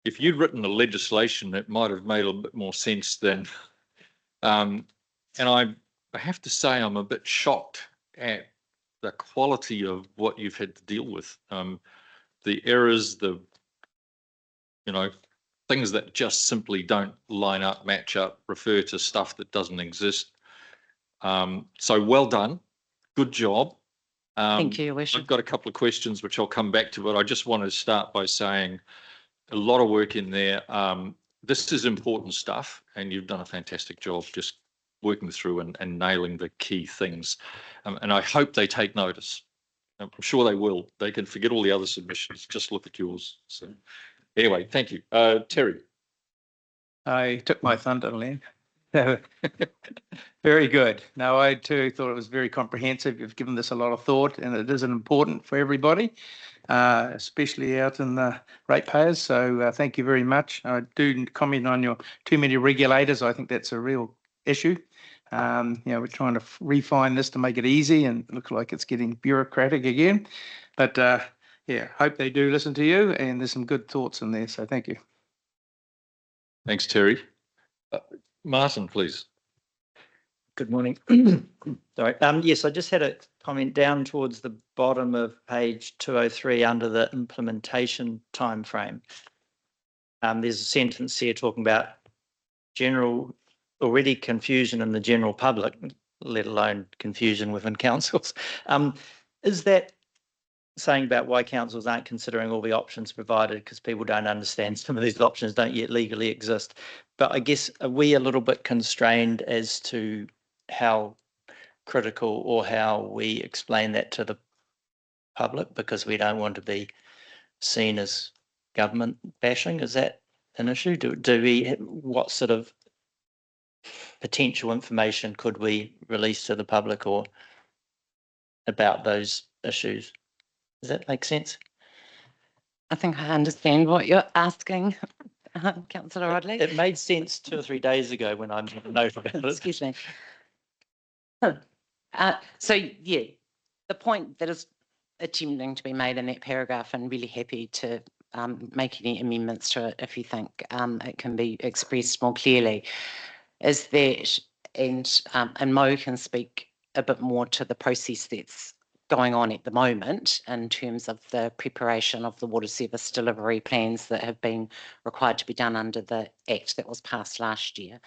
If you'd written the legislation, it might have made a bit more sense than, and I have to say I'm a bit shocked at the quality of what you've had to deal with. The errors, the, things that just simply don't line up, match up, refer to stuff that doesn't exist. So well done. Good job. Thank you, Your Worship. I've got a couple of questions which I'll come back to, but I just want to start by saying a lot of work in there. This is important stuff, and you've done a fantastic job just working through and nailing the key things. And I hope they take notice. I'm sure they will. They can forget all the other submissions. Just look at yours. So anyway, thank you. Terry. I took my thunder, Len. Very good. No, I too thought it was very comprehensive. You've given this a lot of thought, and it is important for everybody, especially out in the ratepayers. So thank you very much. I do comment on your too many regulators. I think that's a real issue. We're trying to refine this to make it easy, and it looks like it's getting bureaucratic again. But hope they do listen to you, and there's some good thoughts in there. So thank you. Thanks, Terry. Martin, please. Good morning. Sorry. Yes, I just had a comment down towards the bottom of page 203 under the implementation timeframe. There's a sentence here talking about already confusion in the general public, let alone confusion within councils. Is that saying about why councils aren't considering all the options provided because people don't understand some of these options don't yet legally exist? But I guess, are we a little bit constrained as to how critical or how we explain that to the public because we don't want to be seen as government bashing? Is that an issue? What sort of potential information could we release to the public or about those issues? Does that make sense? I think I understand what you're asking, Councillor Rodley. It made sense 2 or 3 days ago when I made a note about it. Excuse me. So yeah, the point that is attempting to be made in that paragraph, and really happy to make any amendments to it if you think it can be expressed more clearly, is that, and Mo can speak a bit more to the process that's going on at the moment in terms of the preparation of the water service delivery plans that have been required to be done under the Act that was passed last year.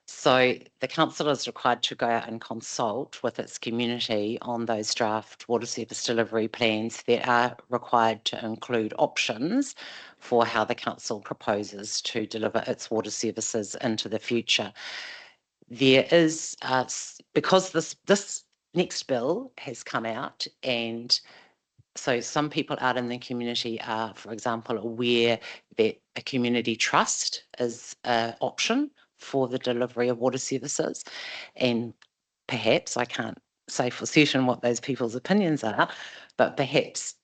So the council is required to go out and consult with its community on those draft water service delivery plans that are required to include options for how the council proposes to deliver its water services into the future. There is, because this next bill has come out, and so some people out in the community are, for example, aware that a community trust is an option for the delivery of water services, and perhaps, I can't say for certain what those people's opinions are, but perhaps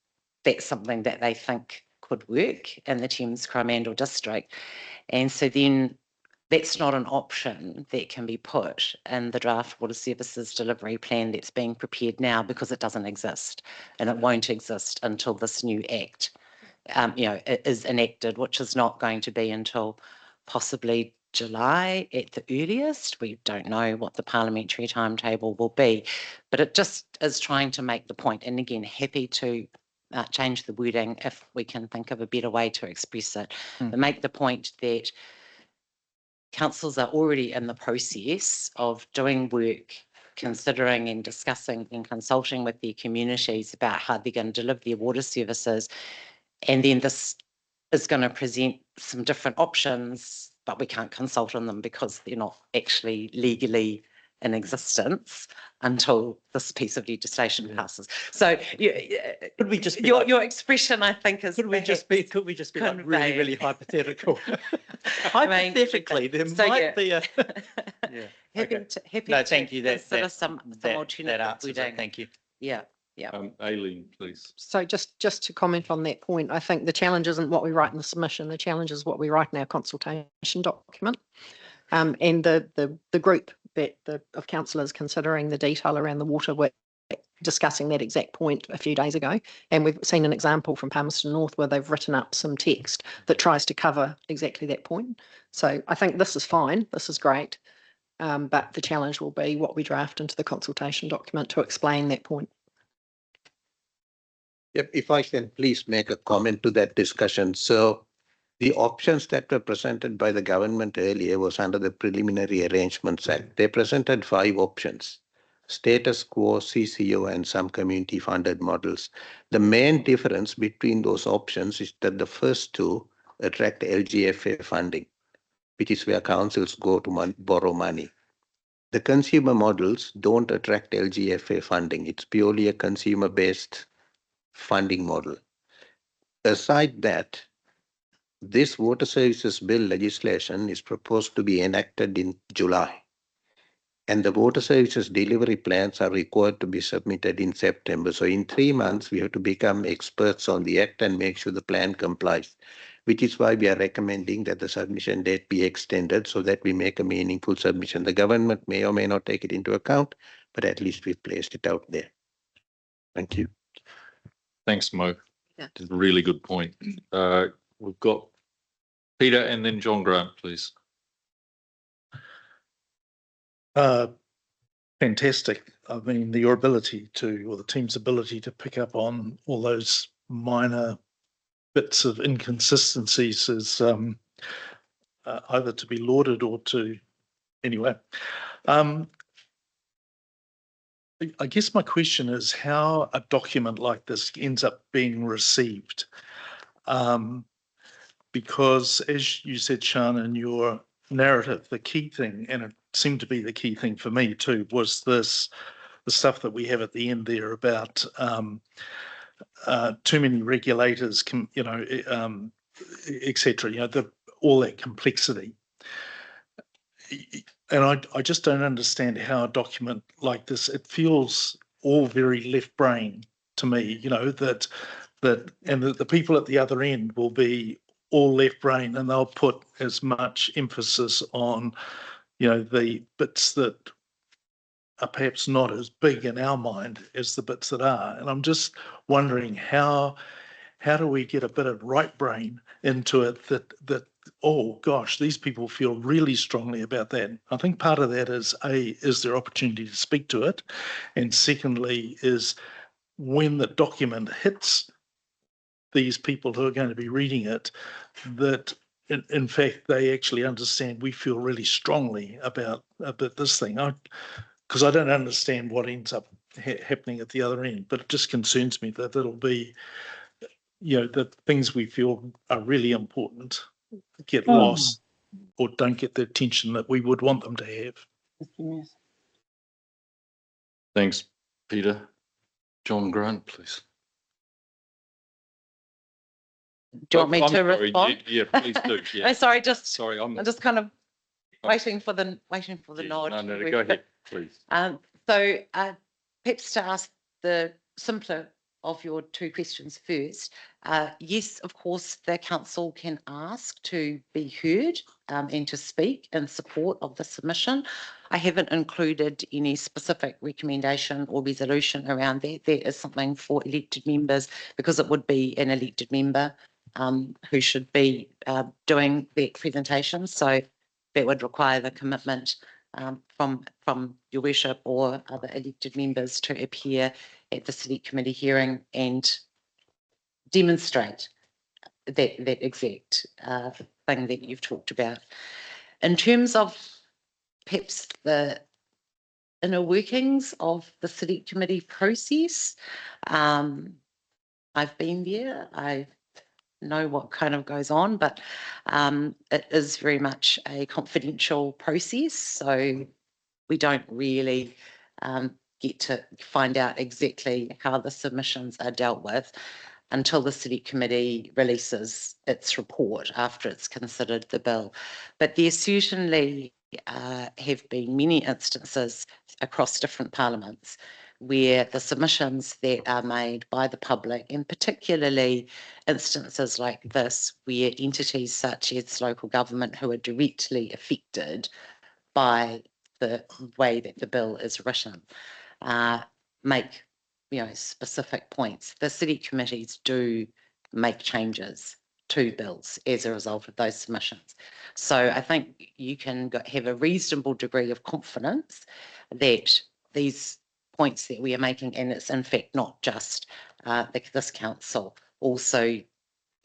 that's something that they think could work in the Thames Coromandel district. And so then that's not an option that can be put in the draft water services delivery plan that's being prepared now, because it doesn't exist, and it won't exist until this new act, is enacted, which is not going to be until possibly July at the earliest. We don't know what the parliamentary timetable will be, but it just is trying to make the point. And again, happy to change the wording if we can think of a better way to express it, but make the point that councils are already in the process of doing work, considering and discussing and consulting with their communities about how they're going to deliver their water services. And then this is going to present some different options, but we can't consult on them because they're not actually legally in existence until this piece of legislation passes. So Could we just be your expression, I think, is could we just be like really, really hypothetical? Hypothetically, there might be a happy No, to thank you. consider some alternative answers it. wording. Thank you. Yeah. Aileen, please. So just to comment on that point, I think the challenge isn't what we write in the submission. The challenge is what we write in our consultation document. And the group of councillors considering the detail around the water were discussing that exact point a few days ago. And we've seen an example from Palmerston North where they've written up some text that tries to cover exactly that point. So I think this is fine. This is great. But the challenge will be what we draft into the consultation document to explain that point. Yep, if I can please make a comment to that discussion. So the options that were presented by the government earlier was under the Preliminary Arrangements Act. They presented 5 options: status quo, CCO, and some community funded models. The main difference between those options is that the first 2 attract LGFA funding, which is where councils go to borrow money. The consumer models don't attract LGFA funding. It's purely a consumer-based funding model. Aside that, this water services bill legislation is proposed to be enacted in July, and the water services delivery plans are required to be submitted in September. So in 3 months, we have to become experts on the act and make sure the plan complies, which is why we are recommending that the submission date be extended so that we make a meaningful submission. The government may or may not take it into account, but at least we've placed it out there. Thank you. Thanks, Mo. That's a really good point. We've got Peter and then John Grant, please. Fantastic. I mean, your ability to, or the team's ability to pick up on all those minor bits of inconsistencies is either to be lauded or to, anyway. I guess my question is how a document like this ends up being received. Because as you said, Sean, in your narrative, the key thing, and it seemed to be the key thing for me too, was the stuff that we have at the end there about too many regulators, et cetera, all that complexity. And I just don't understand how a document like this, it feels all very left brain to me, that the people at the other end will be all left brain, and they'll put as much emphasis on, the bits that are perhaps not as big in our mind as the bits that are. And I'm just wondering how do we get a bit of right brain into it that oh gosh, these people feel really strongly about that. I think part of that is their opportunity to speak to it, and secondly is when the document hits these people who are going to be reading it, that in fact they actually understand we feel really strongly about this thing. Because I don't understand what ends up happening at the other end, but it just concerns me that it'll be, that things we feel are really important get lost or don't get the attention that we would want them to have. Thanks, Peter. John Grant, please. Do you want me to respond? Yeah, please do. Yeah. I'm sorry, I'm just kind of waiting for the nod. No, go ahead, please. So perhaps to ask the simpler of your two questions first, yes, of course, the council can ask to be heard and to speak in support of the submission. I haven't included any specific recommendation or resolution around that. That is something for elected members, because it would be an elected member who should be doing that presentation. So that would require the commitment from your worship or other elected members to appear at the Select Committee hearing and demonstrate that exact thing that you've talked about. In terms of perhaps the inner workings of the Select Committee process, I've been there, I know what kind of goes on, but it is very much a confidential process, so we don't really get to find out exactly how the submissions are dealt with until the Select Committee releases its report after it's considered the bill. But there certainly have been many instances across different parliaments where the submissions that are made by the public, and particularly instances like this where entities such as local government who are directly affected by the way that the bill is written, make specific points. The city committees do make changes to bills as a result of those submissions. So I think you can have a reasonable degree of confidence that these points that we are making, and it's in fact not just this council, also,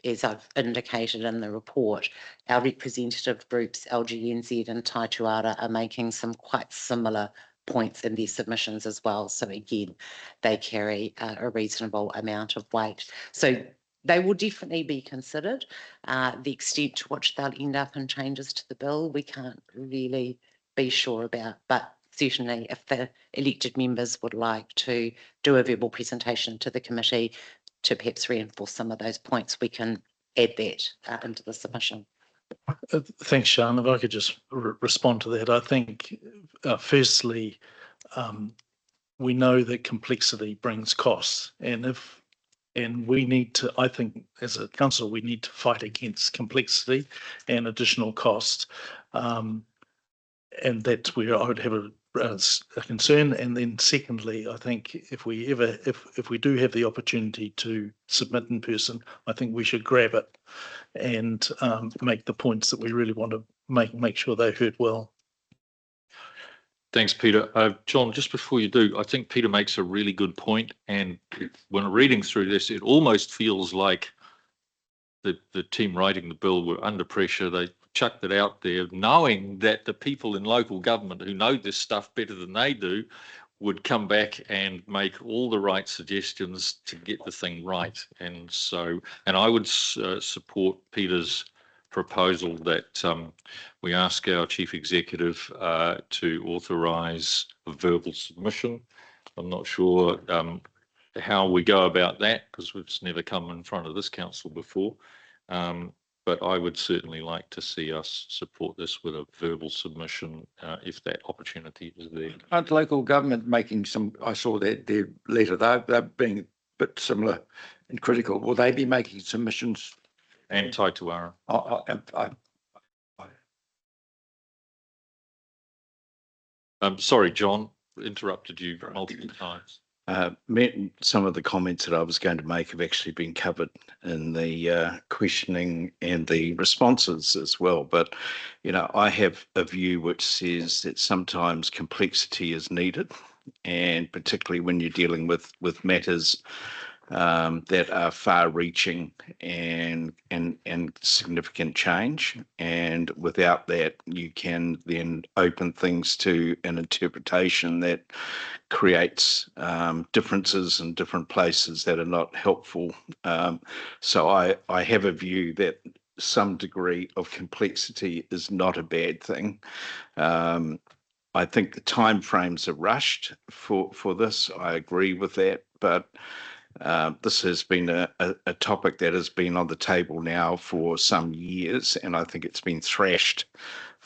as I've indicated in the report, our representative groups, LGNZ and Taituara, are making some quite similar points in their submissions as well. So again, they carry a reasonable amount of weight. So they will definitely be considered. The extent to which they'll end up in changes to the bill, we can't really be sure about, but certainly if the elected members would like to do a verbal presentation to the committee to perhaps reinforce some of those points, we can add that into the submission. Thanks, Sian. If I could just respond to that. I think, firstly, we know that complexity brings costs, and we need to, I think, as a council, we need to fight against complexity and additional costs. And that's where I would have a concern. And then secondly, I think if we do have the opportunity to submit in person, I think we should grab it and make the points that we really want to make sure they're heard well. Thanks, Peter. John, just before you do, I think Peter makes a really good point. And when reading through this, it almost feels like the team writing the bill were under pressure. They chucked it out there, knowing that the people in local government who know this stuff better than they do would come back and make all the right suggestions to get the thing right. And I would support Peter's proposal that we ask our chief executive to authorise a verbal submission. I'm not sure how we go about that, because it's never come in front of this council before. But I would certainly like to see us support this with a verbal submission if that opportunity is there. Aren't local government making some, I saw their letter, they're being a bit similar and critical. Will they be making submissions? And Taituara. I'm sorry, John, interrupted you multiple times. Some of the comments that I was going to make have actually been covered in the questioning and the responses as well. But, I have a view which says that sometimes complexity is needed, and particularly when you're dealing with matters that are far-reaching and significant change. And without that, you can then open things to an interpretation that creates differences in different places that are not helpful. So I have a view that some degree of complexity is not a bad thing. I think the timeframes are rushed for this. I agree with that, but this has been a topic that has been on the table now for some years, and I think it's been thrashed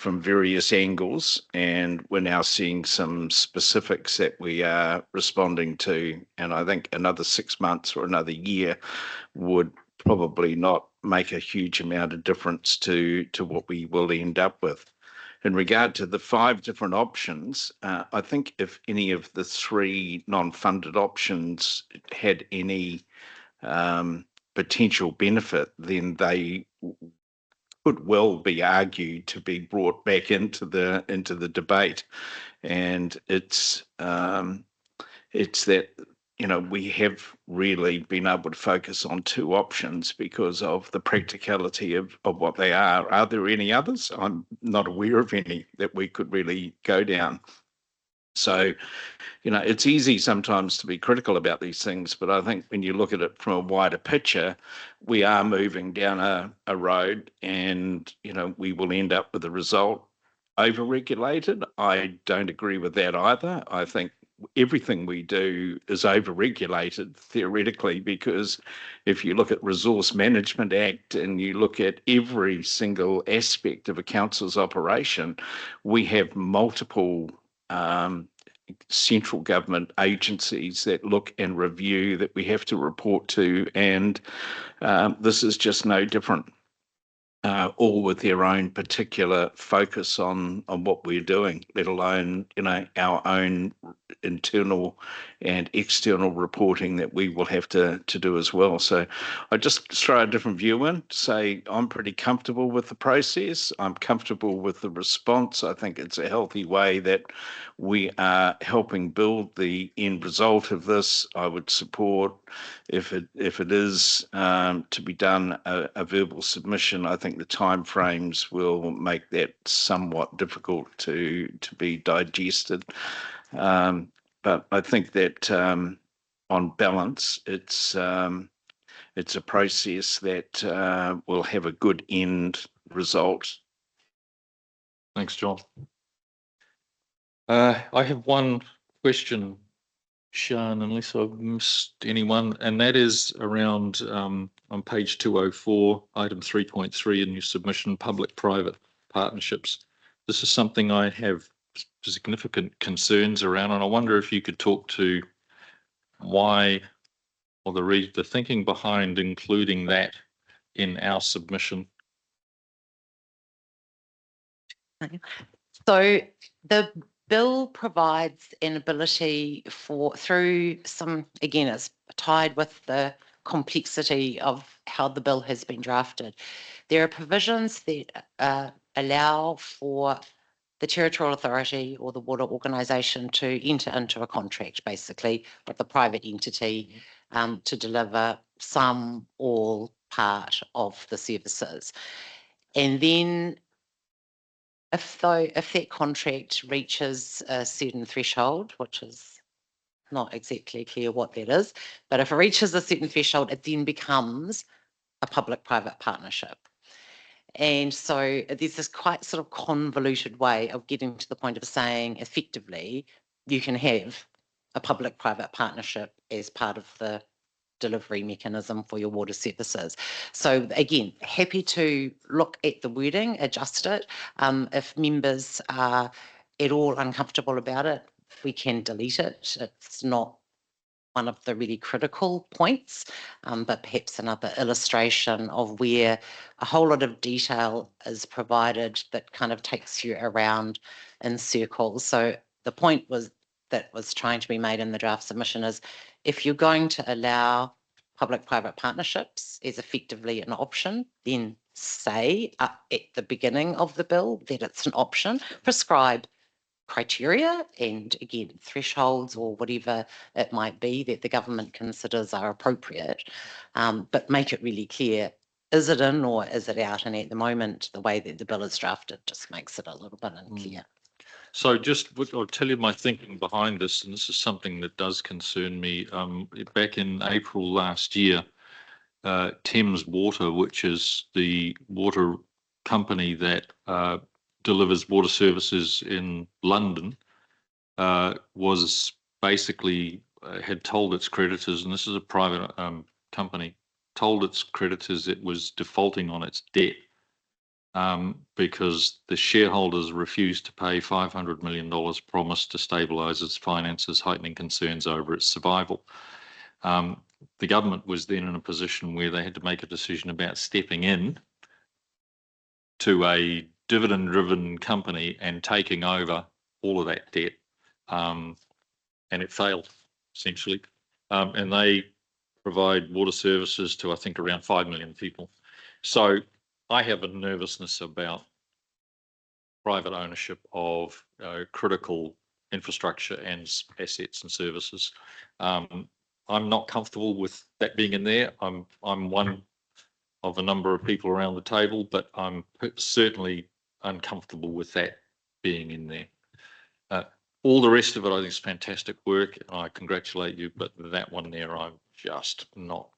from various angles, and we're now seeing some specifics that we are responding to. And I think another 6 months or another year would probably not make a huge amount of difference to what we will end up with. In regard to the 5 different options, I think if any of the 3 non-funded options had any potential benefit, then they could well be argued to be brought back into the debate. And it's that, you know, we have really been able to focus on 2 options because of the practicality of what they are. Are there any others? I'm not aware of any that we could really go down. So, you know, it's easy sometimes to be critical about these things, but I think when you look at it from a wider picture, we are moving down a road, and, you know, we will end up with a result over-regulated. I don't agree with that either. I think everything we do is over-regulated theoretically, because if you look at Resource Management Act and you look at every single aspect of a council's operation, we have multiple central government agencies that look and review that we have to report to, and this is just no different. All with their own particular focus on what we're doing, let alone, you know, our own internal and external reporting that we will have to do as well. So I just throw a different view in, say I'm pretty comfortable with the process. I'm comfortable with the response. I think it's a healthy way that we are helping build the end result of this. I would support, if it is to be done, a verbal submission. I think the timeframes will make that somewhat difficult to be digested. But I think that on balance, it's a process that will have a good end result. Thanks, John. I have one question, Sian, unless I've missed anyone, and that is around on page 204, item 3.3 in your submission, public-private partnerships. This is something I have significant concerns around, and I wonder if you could talk to why, or the thinking behind including that in our submission. So the bill provides an ability through some, again, it's tied with the complexity of how the bill has been drafted. There are provisions that allow for the territorial authority or the water organisation to enter into a contract, basically, with a private entity to deliver some, all, part of the services. And then if that contract reaches a certain threshold, which is not exactly clear what that is, but if it reaches a certain threshold, it then becomes a public-private partnership. And so there's this quite sort of convoluted way of getting to the point of saying, effectively, you can have a public-private partnership as part of the delivery mechanism for your water services. So again, happy to look at the wording, adjust it. If members are at all uncomfortable about it, we can delete it. It's not one of the really critical points, but perhaps another illustration of where a whole lot of detail is provided that kind of takes you around in circles. So the point that was trying to be made in the draft submission is, if you're going to allow public-private partnerships as effectively an option, then say at the beginning of the bill that it's an option, prescribe criteria and, again, thresholds or whatever it might be that the government considers are appropriate, but make it really clear, is it in or is it out? And at the moment, the way that the bill is drafted just makes it a little bit unclear. So I'll tell you my thinking behind this, and this is something that does concern me. Back in April last year, Thames Water, which is the water company that delivers water services in London, was basically had told its creditors, and this is a private company, told its creditors it was defaulting on its debt. because the shareholders refused to pay $500 million promised to stabilise its finances, heightening concerns over its survival. The government was then in a position where they had to make a decision about stepping in to a dividend-driven company and taking over all of that debt, and it failed, essentially. And they provide water services to, I think, around 5 million people. So I have a nervousness about private ownership of critical infrastructure and assets and services. I'm not comfortable with that being in there. I'm one of a number of people around the table, but I'm certainly uncomfortable with that being in there. All the rest of it, I think, is fantastic work, and I congratulate you. But that one there, I'm just not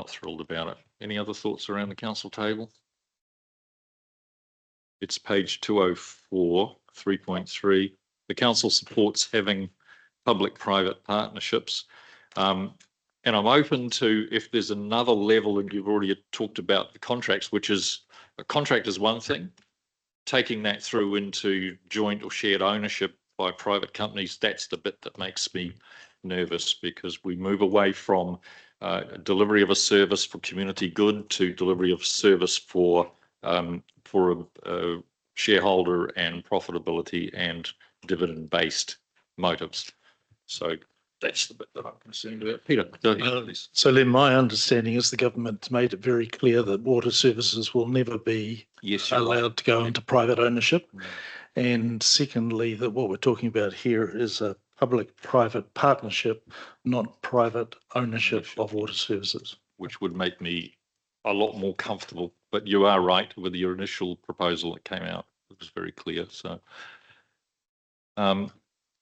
thrilled about it. Any other thoughts around the council table? It's page 204, 3.3. The council supports having public-private partnerships. And I'm open to, if there's another level, and you've already talked about the contracts, which is a contract is one thing, taking that through into joint or shared ownership by private companies, that's the bit that makes me nervous, because we move away from delivery of a service for community good to delivery of service for shareholder and profitability and dividend-based motives. So that's the bit that I'm concerned about. Peter, go ahead, please. So Len, my understanding is the government made it very clear that water services will never be allowed to go into private ownership. And secondly, that what we're talking about here is a public-private partnership, not private ownership of water services. Which would make me a lot more comfortable. But you are right with your initial proposal that came out. It was very clear. So I'm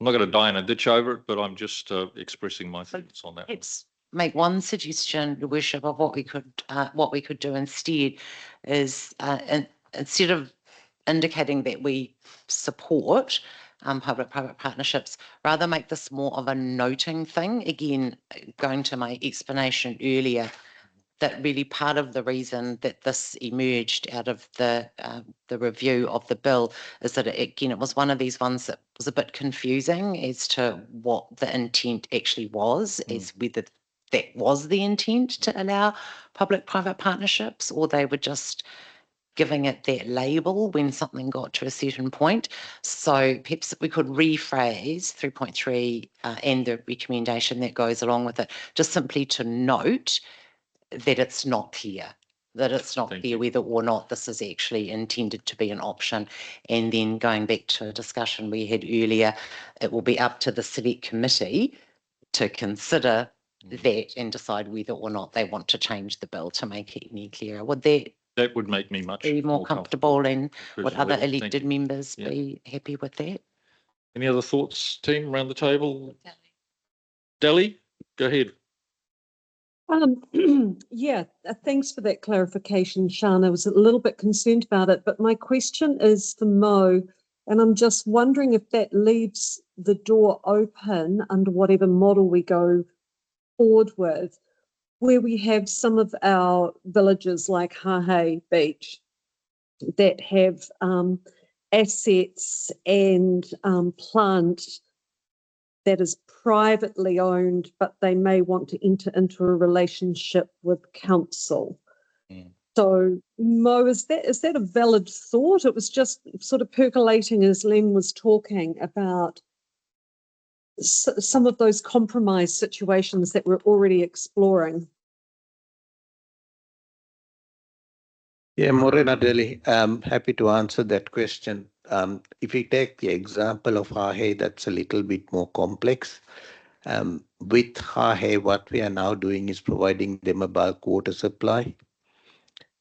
not going to die in a ditch over it, but I'm just expressing my thoughts on that. Let's make one suggestion, Your Worship, of what we could do instead is instead of indicating that we support public-private partnerships, rather make this more of a noting thing. Again, going to my explanation earlier, that really part of the reason that this emerged out of the review of the bill is that it was one of these ones that was a bit confusing as to what the intent actually was, as whether that was the intent to allow public-private partnerships, or they were just giving it that label when something got to a certain point. So perhaps we could rephrase 3.3 and the recommendation that goes along with it, just simply to note that it's not clear, whether or not this is actually intended to be an option. And then going back to a discussion we had earlier, it will be up to the select committee to consider that and decide whether or not they want to change the bill to make it any clearer. That would make me much more comfortable, and would other elected members be happy with that? Any other thoughts, team, around the table? Delhi, go ahead. Yeah, thanks for that clarification, Sian. I was a little bit concerned about it, but my question is for Mo, and I'm just wondering if that leaves the door open under whatever model we go forward with, where we have some of our villages like Hauraki Beach that have assets and plant that is privately owned, but they may want to enter into a relationship with council. So, Mo, is that a valid thought? It was just sort of percolating as Len was talking about some of those compromise situations that we're already exploring. Yeah, Morena Delhi, I'm happy to answer that question. If we take the example of Hauraki, that's a little bit more complex. With Hauraki, what we are now doing is providing them a bulk water supply,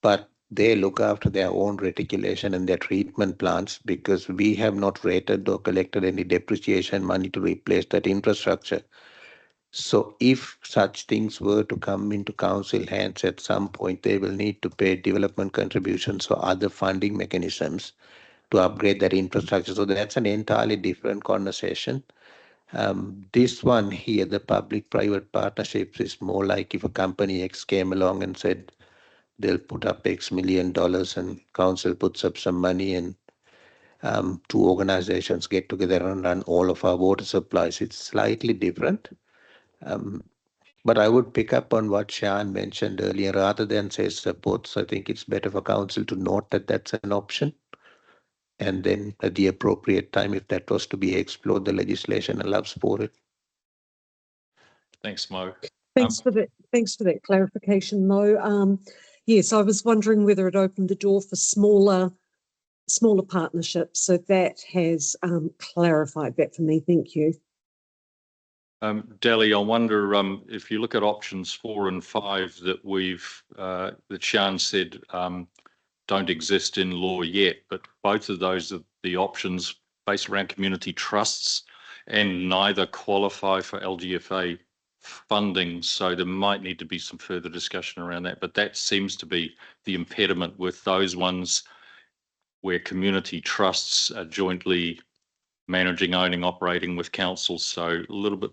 but they look after their own reticulation and their treatment plants, because we have not rated or collected any depreciation money to replace that infrastructure. So if such things were to come into council hands at some point, they will need to pay development contributions or other funding mechanisms to upgrade that infrastructure. So that's an entirely different conversation. This one here, the public-private partnerships, is more like if a company X came along and said, they'll put up X million dollars and council puts up some money and two organizations get together and run all of our water supplies. It's slightly different. But I would pick up on what Sian mentioned earlier. Rather than say supports, I think it's better for council to note that that's an option. And then at the appropriate time, if that was to be explored, the legislation allows for it. Thanks, Mo. Thanks for that. Thanks for that clarification, Mo. Yes, I was wondering whether it opened the door for smaller partnerships. So that has clarified that for me. Thank you. Dali, I wonder if you look at options 4 and 5 that that Sian said don't exist in law yet, but both of those are the options based around community trusts and neither qualify for LGFA funding. So there might need to be some further discussion around that, but that seems to be the impediment with those ones where community trusts are jointly managing, owning, operating with councils. So a little bit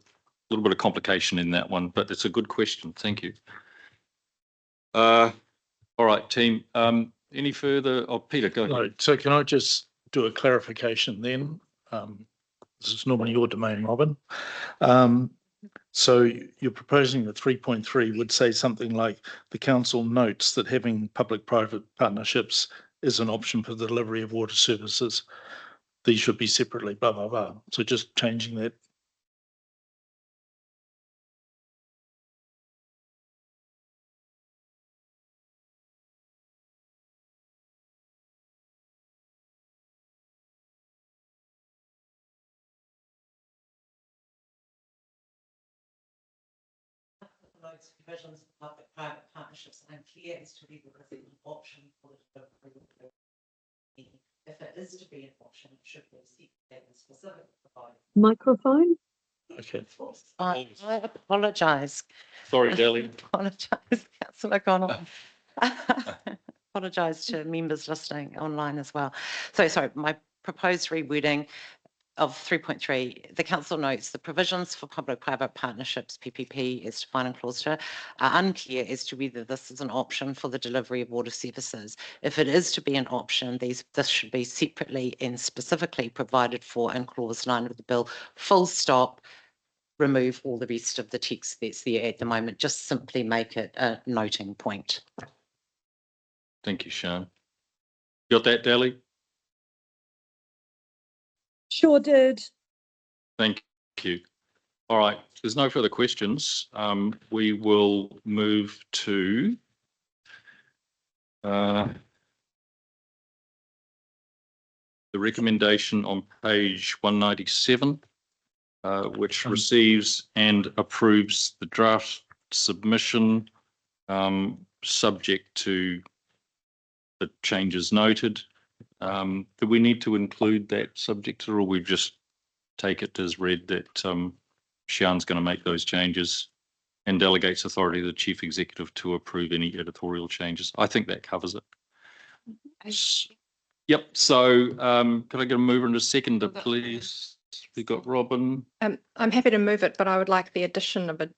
of complication in that one, but it's a good question. Thank you. All right, team. Any further? Oh, Peter, go ahead. Right. So can I just do a clarification then? This is normally your domain, Robin. So you're proposing the 3.3 would say something like the council notes that having public-private partnerships is an option for the delivery of water services. These should be separately, blah, blah, blah. So just changing that. Provisions of public-private partnerships unclear as to whether it is an option for the delivery. If it is to be an option, it should be specific. Microphone. Okay. I apologise. Sorry, Dali. Apologise, Councillor Connell. Apologise to members listening online as well. So, sorry, my proposed rewording of 3.3, the council notes the provisions for public-private partnerships, PPP, as defined in clause 2, are unclear as to whether this is an option for the delivery of water services. If it is to be an option, this should be separately and specifically provided for in clause 9 of the bill. Full stop. Remove all the rest of the text that's there at the moment. Just simply make it a noting point. Thank you, Sian. Got that, Dali? Sure did. Thank you. All right. If there's no further questions, we will move to the recommendation on page 197, which receives and approves the draft submission, subject to the changes noted. Do we need to include that subject, or will we just take it as read that Sian's going to make those changes and delegates authority to the chief executive to approve any editorial changes? I think that covers it. Yep. So can I get a mover and a seconder, please? We've got Robin. I'm happy to move it, but I would like the addition of a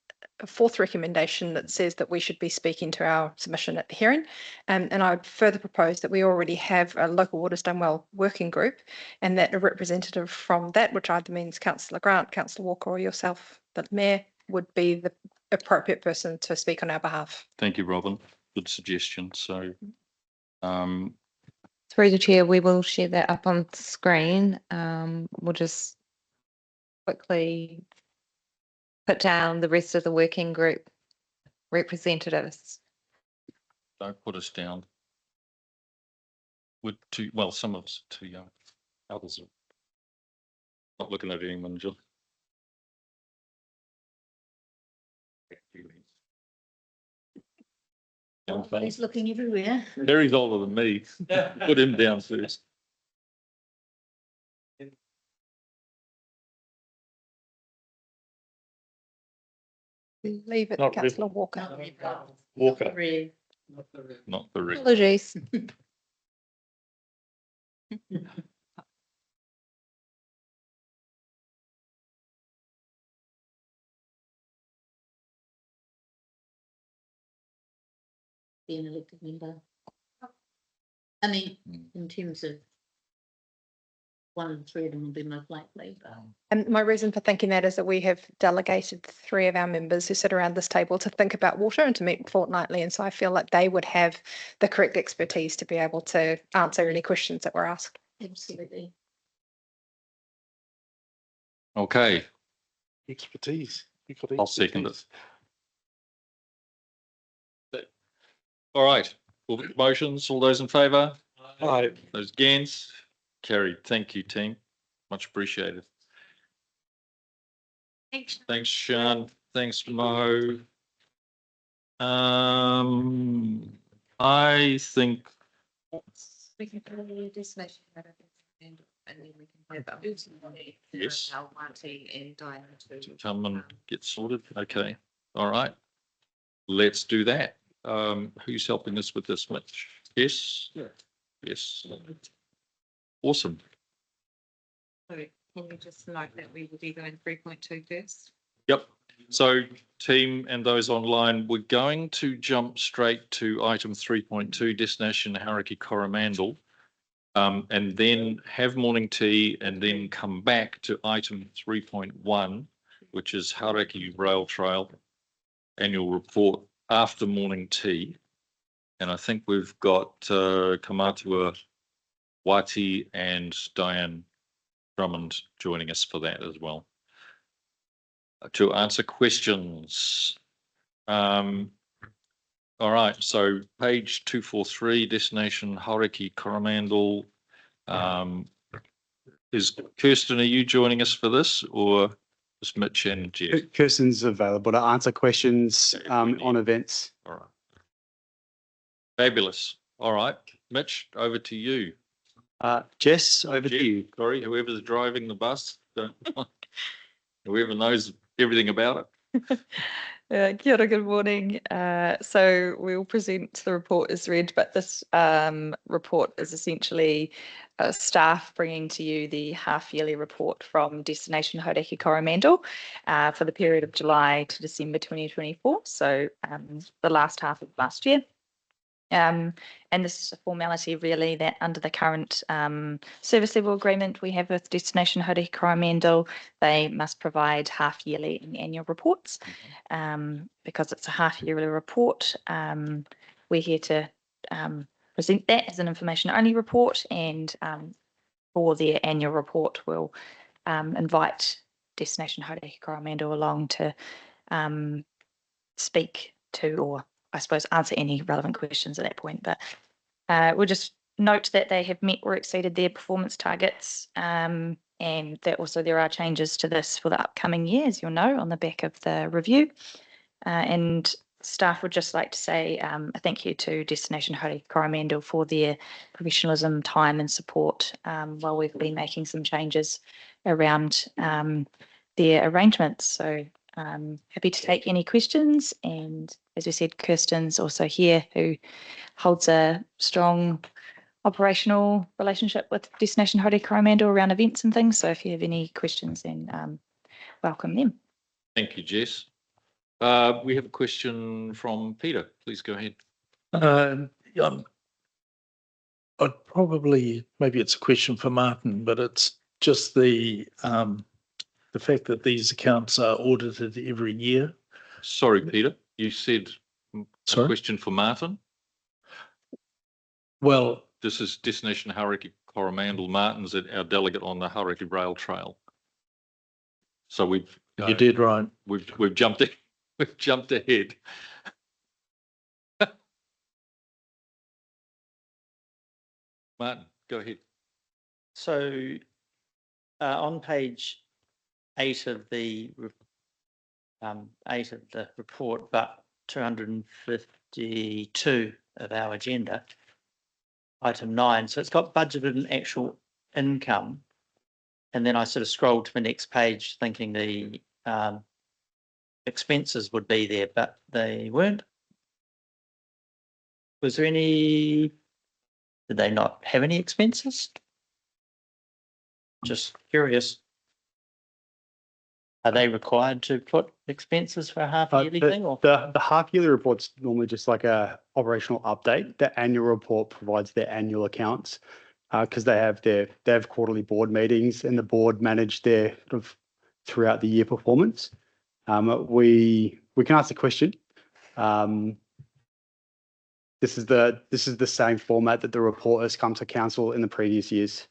fourth recommendation that says that we should be speaking to our submission at the hearing. And I would further propose that we already have a local waters done well working group, and that a representative from that, which either means Councillor Grant, Councillor Walker, or yourself, the Mayor, would be the appropriate person to speak on our behalf. Thank you, Robin. Good suggestion. So Through the chair, we will share that up on screen. We'll just quickly put down the rest of the working group representatives. don't put us down. We're too, well, some of us are too young. Others are not looking at anyone, Jill. He's looking everywhere. Harry's older than me. Put him down first. Leave it, Not Councillor Walker. Walker. Not the red. Apologies. be an elected member. I mean, in terms of one of the three of them will be most likely, but. And my reason for thinking that is that we have delegated 3 of our members who sit around this table to think about water and to meet fortnightly. And so I feel like they would have the correct expertise to be able to answer any questions that were asked. Absolutely. Okay, Expertise. You've got I'll second expertise. it. All right, all the motions, all those in favour? Aye. Those against? Carried. Thank you, team. Much appreciated. Thanks, Sean. Thanks, Mo. I think We can put a destination and then we can have yes. Hauraki and Diane To come and get sorted. Okay. All right. Let's do that. Who's helping us with this, Mitch? Yes. Yes. Awesome. So can you just note that we will be doing 3.2 first? Yep. So team and those online, we're going to jump straight to item 3.2, destination Hauraki Coromandel, and then have morning tea and then come back to item 3.1, which is Hauraki Rail Trail annual report after morning tea. And I think we've got Kamatua Wati and Diane Drummond joining us for that as well. To answer questions. All right, so page 243, destination Hauraki Coromandel. Is Kirsten, are you joining us for this or is Mitch and Jeff? Kirsten's available to answer questions on events. All right. Fabulous. All right, Mitch, over to you. Jess, over to you. Sorry, whoever's driving the bus, whoever knows everything about it. Kia ora, good morning. So we'll present the report as read, but this report is essentially staff bringing to you the half-yearly report from Destination Hauraki Coromandel for the period of July to December 2024, so the last half of last year. And this is a formality really that under the current service level agreement we have with Destination Hauraki Coromandel, they must provide half yearly and annual reports. Because it's a half yearly report, we're here to present that as an information only report, and for their annual report we'll invite Destination Hauraki Coromandel along to speak to, or I suppose answer any relevant questions at that point. But we'll just note that they have met or exceeded their performance targets, and that also there are changes to this for the upcoming year, as you'll know, on the back of the review. And staff would just like to say a thank you to Destination Hauraki Coromandel for their professionalism, time and support while we've been making some changes around their arrangements. So happy to take any questions, and as we said, Kirsten's also here, who holds a strong operational relationship with Destination Hauraki Coromandel around events and things. So if you have any questions, then welcome them. Thank you, Jess. We have a question from Peter. Please go ahead. I'd probably, maybe it's a question for Martin, but it's just the fact that these accounts are audited every year. Sorry, Peter, you said Sorry? a question for Martin? Well, this is Destination Hauraki Coromandel. Martin's our delegate on the Hauraki Rail Trail. So we've you did right. We've jumped it. We've jumped ahead. Martin, go ahead. So on page 8 of the report, but 252 of our agenda, item 9. So it's got budgeted and actual income, and then I sort of scrolled to the next page thinking the expenses would be there, but they weren't. Was there any? Did they not have any expenses? Just curious. Are they required to put expenses for a half yearly thing? Or The half yearly report's normally just like a operational update. The annual report provides their annual accounts because they have quarterly board meetings and the board manage their sort of throughout the year performance. We can ask the question. This is the same format that the report has come to council in the previous years.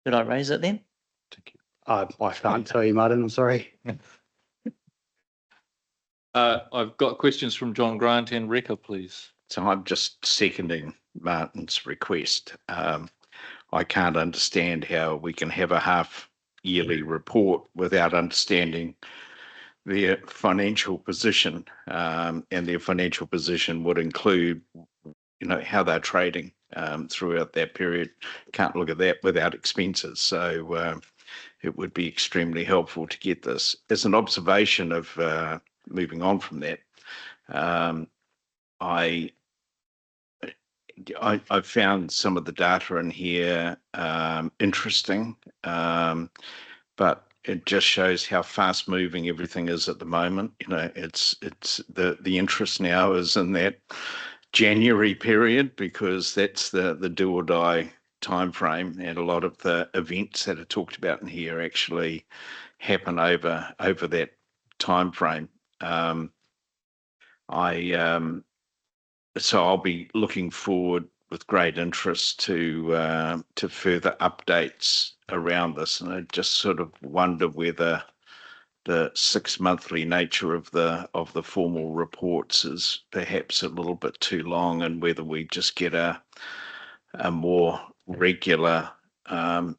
Did I raise it then? I can't tell you, Martin. I'm sorry. I've got questions from John Grant and Repco, please. So I'm just seconding Martin's request. I can't understand how we can have a half yearly report without understanding their financial position, and their financial position would include, how they're trading throughout that period. Can't look at that without expenses. So it would be extremely helpful to get this. As an observation of moving on from that, I found some of the data in here interesting, but it just shows how fast moving everything is at the moment. It's the interest now is in that January period because that's the do or die time frame, and a lot of the events that are talked about in here actually happen over that time frame. So I'll be looking forward with great interest to further updates around this, and I just sort of wonder whether the 6 monthly nature of the formal reports is perhaps a little bit too long, and whether we just get a more regular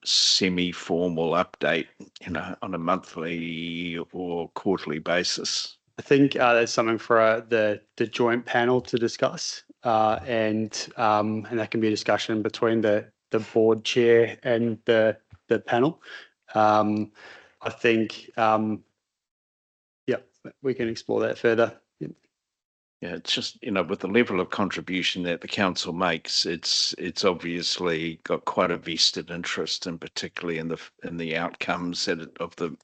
semi-formal update, on a monthly or quarterly basis. I think there's something for the joint panel to discuss, and that can be a discussion between the board chair and the panel. I think, we can explore that further. Yeah, it's just, with the level of contribution that the council makes, it's obviously got quite a vested interest, and particularly in the outcomes of the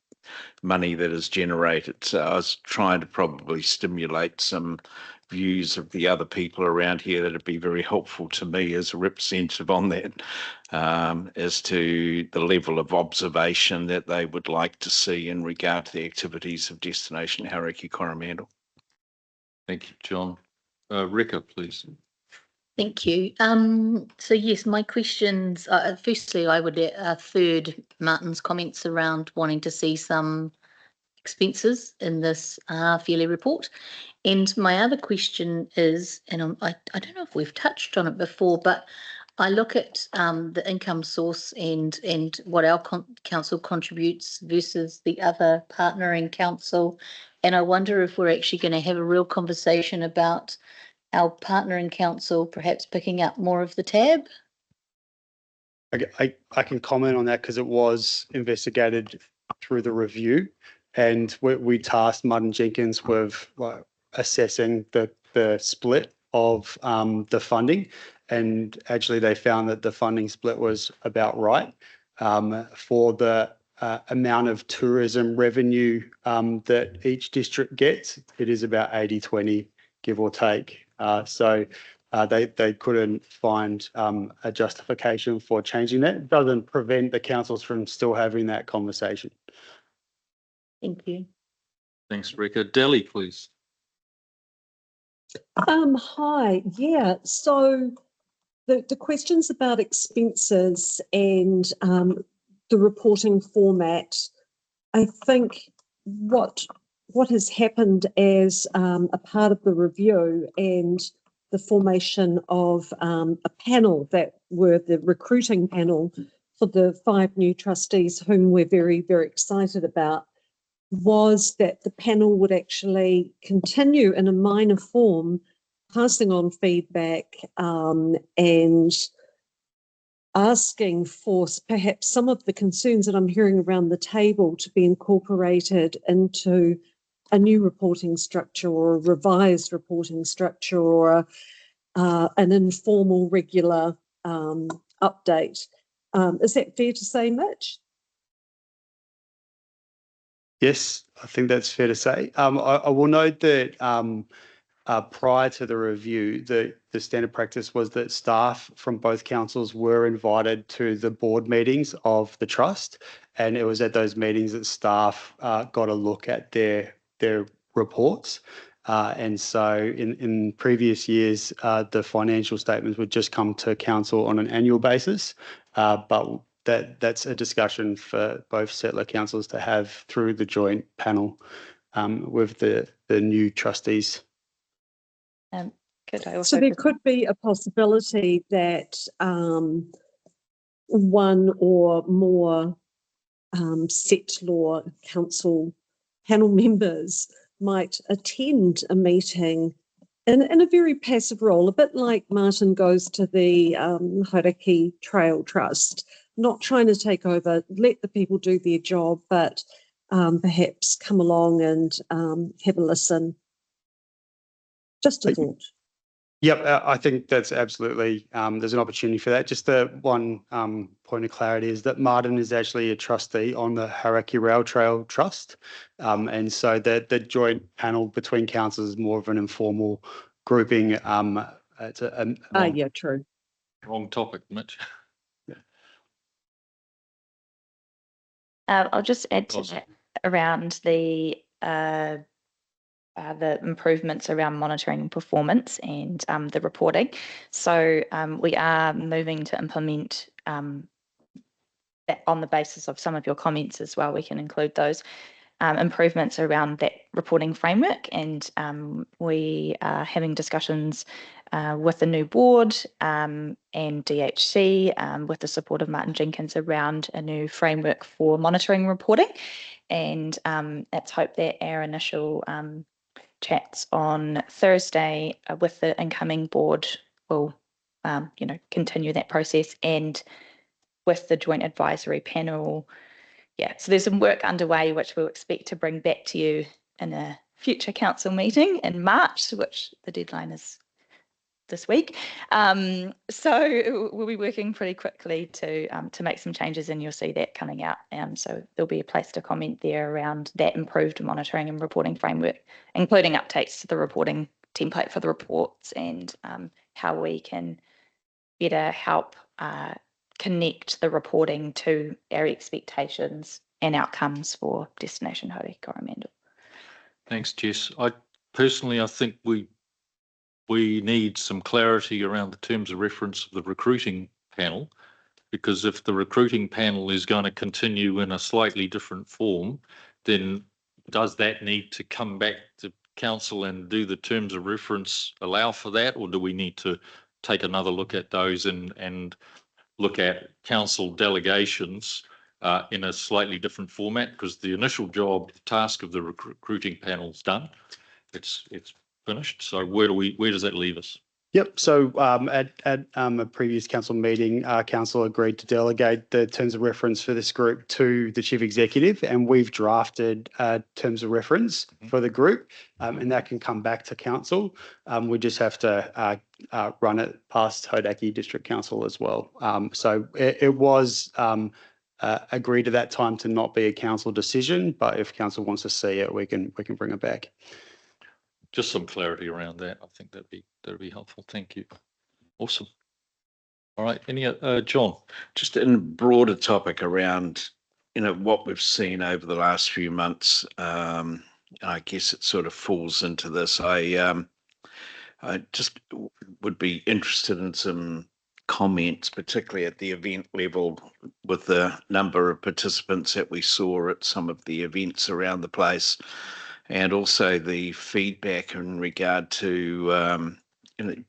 money that is generated. So I was trying to probably stimulate some views of the other people around here that would be very helpful to me as a representative on that, as to the level of observation that they would like to see in regard to the activities of Destination Hauraki Coromandel. Thank you, John. Repco, please. Thank you. So yes, my questions, firstly, I would third Martin's comments around wanting to see some expenses in this half-yearly report. And my other question is, and I don't know if we've touched on it before, but I look at the income source and what our council contributes versus the other partnering council, and I wonder if we're actually going to have a real conversation about our partnering council perhaps picking up more of the tab. I can comment on that because it was investigated through the review, and we tasked Martin Jenkins with assessing the split of the funding, and actually they found that the funding split was about right for the amount of tourism revenue that each district gets. It is about 80-20, give or take. So they couldn't find a justification for changing that. It doesn't prevent the councils from still having that conversation. Thank you. Thanks, Repco. Delhi, please. Hi. Yeah. So the questions about expenses and the reporting format, I think what has happened as a part of the review and the formation of a panel that were the recruiting panel for the 5 new trustees whom we're very, very excited about, was that the panel would actually continue in a minor form, passing on feedback and asking for perhaps some of the concerns that I'm hearing around the table to be incorporated into a new reporting structure or a revised reporting structure or an informal regular update. Is that fair to say, Mitch? Yes, I think that's fair to say. I will note that prior to the review, the standard practice was that staff from both councils were invited to the board meetings of the trust, and it was at those meetings that staff got a look at their reports. And so in previous years, the financial statements would just come to council on an annual basis, but that's a discussion for both settler councils to have through the joint panel with the new trustees. Could I So also there just- could be a possibility that one or more settler council panel members might attend a meeting in a very passive role, a bit like Martin goes to the Hauraki Trail Trust, not trying to take over, let the people do their job, but perhaps come along and have a listen. Just a thought. Yep, I think that's absolutely, there's an opportunity for that. Just the one point of clarity is that Martin is actually a trustee on the Hauraki Rail Trail Trust. And so the joint panel between councils is more of an informal grouping. It's Yeah, true. Wrong topic, Mitch. I'll just add to that around the improvements around monitoring and performance and the reporting. So we are moving to implement that on the basis of some of your comments as well. We can include those improvements around that reporting framework, and we are having discussions with the new board and DHC with the support of Martin Jenkins around a new framework for monitoring reporting. And let's hope that our initial chats on Thursday with the incoming board will, continue that process, and with the joint advisory panel. Yeah, so there's some work underway which we'll expect to bring back to you in a future council meeting in March, which the deadline is this week. So we'll be working pretty quickly to make some changes, and you'll see that coming out. So there'll be a place to comment there around that improved monitoring and reporting framework, including updates to the reporting template for the reports, and how we can better help connect the reporting to our expectations and outcomes for Destination Hauraki Coromandel. Thanks, Jess. I think we need some clarity around the terms of reference of the recruiting panel, because if the recruiting panel is going to continue in a slightly different form, then does that need to come back to council and do the terms of reference allow for that, or do we need to take another look at those and look at council delegations in a slightly different format? Because the initial job, the task of the recruiting panel is done. It's finished. So where does that leave us? Yep. So at a previous council meeting, council agreed to delegate the terms of reference for this group to the chief executive, and we've drafted terms of reference for the group, and that can come back to council. We just have to run it past Hauraki District Council as well. So it was agreed at that time to not be a council decision, but if council wants to see it, we can bring it back. Just some clarity around that. I think that'd be helpful. Thank you. Awesome. All right. Any John? Just in a broader topic around, what we've seen over the last few months. I guess it sort of falls into this. I just would be interested in some comments, particularly at the event level, with the number of participants that we saw at some of the events around the place. And also the feedback in regard to,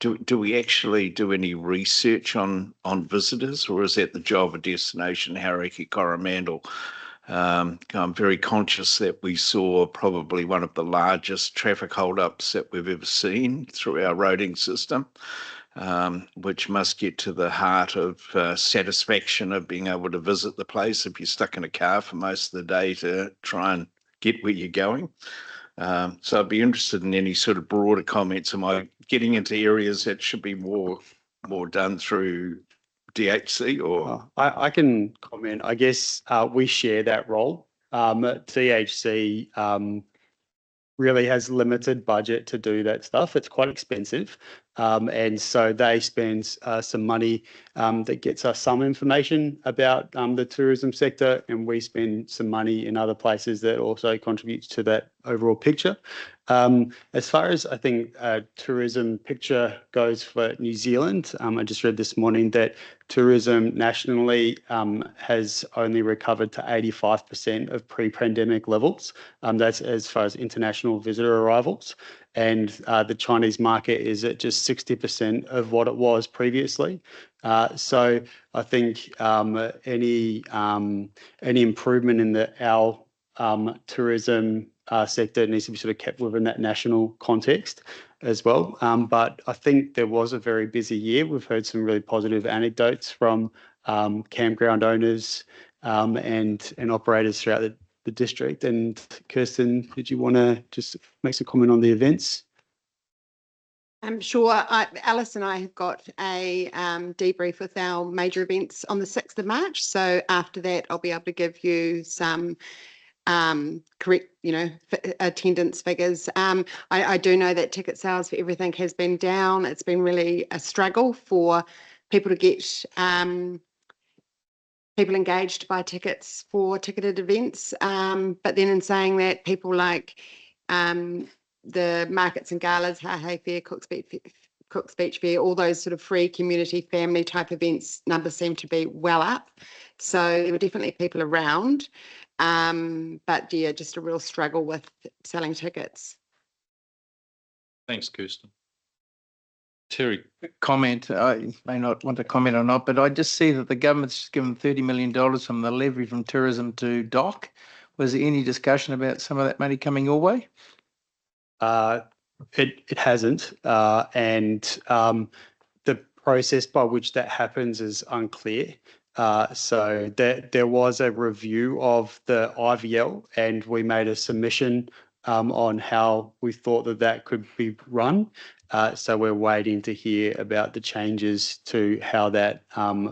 do we actually do any research on visitors, or is that the job of Destination Hauraki Coromandel? I'm very conscious that we saw probably one of the largest traffic holdups that we've ever seen through our roading system, which must get to the heart of satisfaction of being able to visit the place if you're stuck in a car for most of the day to try and get where you're going. So I'd be interested in any sort of broader comments. Am I getting into areas that should be more done through DHC, or? I can comment. I guess we share that role THC really has limited budget to do that stuff. It's quite expensive. And so they spend some money that gets us some information about the tourism sector, and we spend some money in other places that also contributes to that overall picture. As far as I think tourism picture goes for New Zealand, I just read this morning that tourism nationally has only recovered to 85% of pre-pandemic levels. That's as far as international visitor arrivals. And the Chinese market is at just 60% of what it was previously. So I think any improvement in our tourism sector needs to be sort of kept within that national context as well. But I think there was a very busy year. We've heard some really positive anecdotes from campground owners and operators throughout the district. And Kirsten, did you want to just make some comment on the events? I'm sure Alice and I have got a debrief with our major events on the 6th of March. So after that, I'll be able to give you some correct, attendance figures. I do know that ticket sales for everything has been down. It's been really a struggle for people to get people engaged to buy tickets for ticketed events. But then in saying that, people like the markets and galas, Hauraki Fair, Cook's Beach Fair, all those sort of free community family type events, numbers seem to be well up. So there were definitely people around. But yeah, just a real struggle with selling tickets. Thanks, Kirsten. Terry. Comment, I may not want to comment or not, but I just see that the government's just given $30 million from the levy from tourism to DOC. Was there any discussion about some of that money coming your way? It hasn't. And the process by which that happens is unclear. So there was a review of the IVL, and we made a submission on how we thought that could be run. So we're waiting to hear about the changes to how that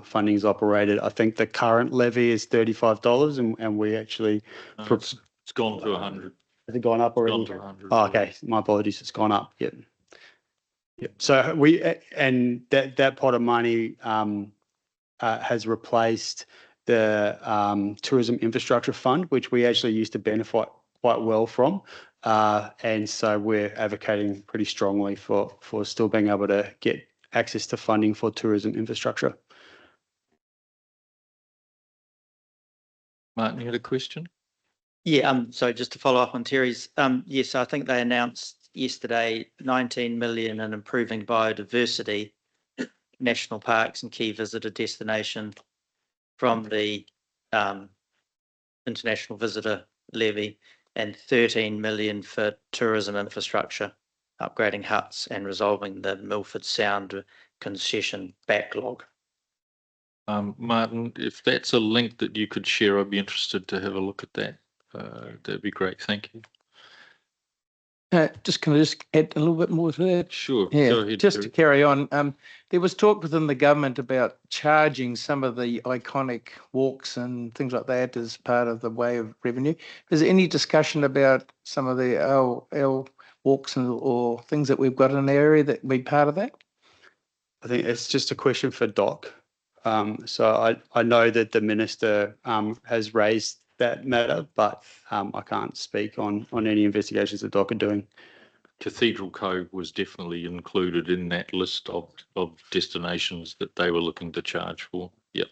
funding is operated. I think the current levy is $35, and we actually It's gone to 100. Has it gone up already? It's gone to 100. Oh, okay. My apologies. It's gone up. Yep. So that pot of money has replaced the tourism infrastructure fund, which we actually used to benefit quite well from. And so we're advocating pretty strongly for still being able to get access to funding for tourism infrastructure. Martin, you had a question? Yeah, so just to follow up on Terry's, yes, I think they announced yesterday 19 million in improving biodiversity, national parks and key visitor destination from the international visitor levy, and 13 million for tourism infrastructure, upgrading huts and resolving the Milford Sound concession backlog. Martin, if that's a link that you could share, I'd be interested to have a look at that. That'd be great. Thank you. Can I just add a little bit more to that? Sure. Yeah, Go ahead, just Terry. to carry on. There was talk within the government about charging some of the iconic walks and things like that as part of the way of revenue. Is there any discussion about some of the our walks or things that we've got in the area that be part of that? I think it's just a question for Doc. So I know that the minister has raised that matter, but I can't speak on any investigations that Doc are doing. Cathedral Cove was definitely included in that list of destinations that they were looking to charge for. Yep.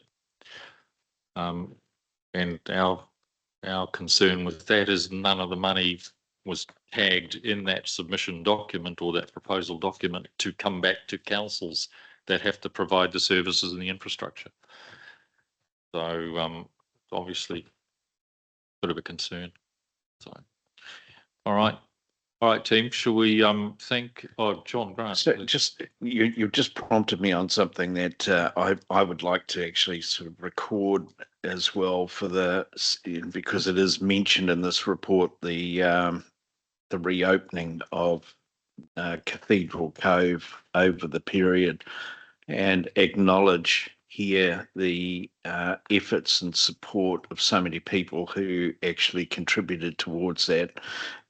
And our concern with that is none of the money was tagged in that submission document or that proposal document to come back to councils that have to provide the services and the infrastructure. So obviously a bit of a concern. So all right, team. Shall we think? Oh, John Grant. So just you've just prompted me on something that I would like to actually sort of record as well for because it is mentioned in this report, the reopening of Cathedral Cove over the period, and acknowledge hear the efforts and support of so many people who actually contributed towards that,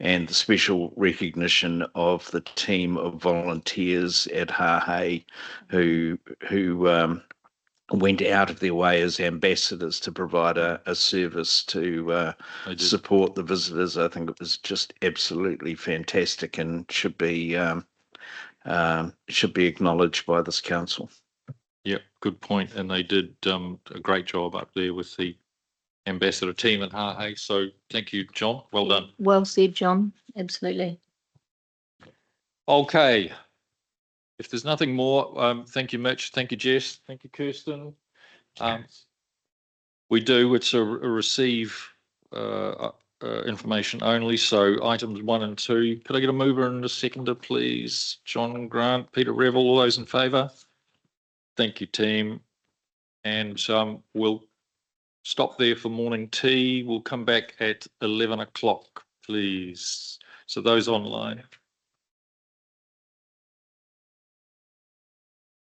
and the special recognition of the team of volunteers at Hauraki who went out of their way as ambassadors to provide a service to support the visitors. I think it was just absolutely fantastic and should be acknowledged by this council. Yeah, good point. And they did a great job up there with the ambassador team at Hauraki. So thank you, John. Well done. Well said, John. Absolutely. Okay. If there's nothing more, thank you, Mitch. Thank you, Jess. Thank you, Kirsten. It's a receive information only. So items 1 and 2. Could I get a mover and a seconder, please? John Grant, Peter Revel, all those in favour? Thank you, team. And we'll stop there for morning tea. We'll come back at 11 o'clock, please. So those online.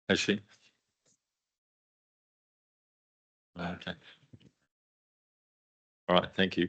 Actually. Okay. All right. Thank you.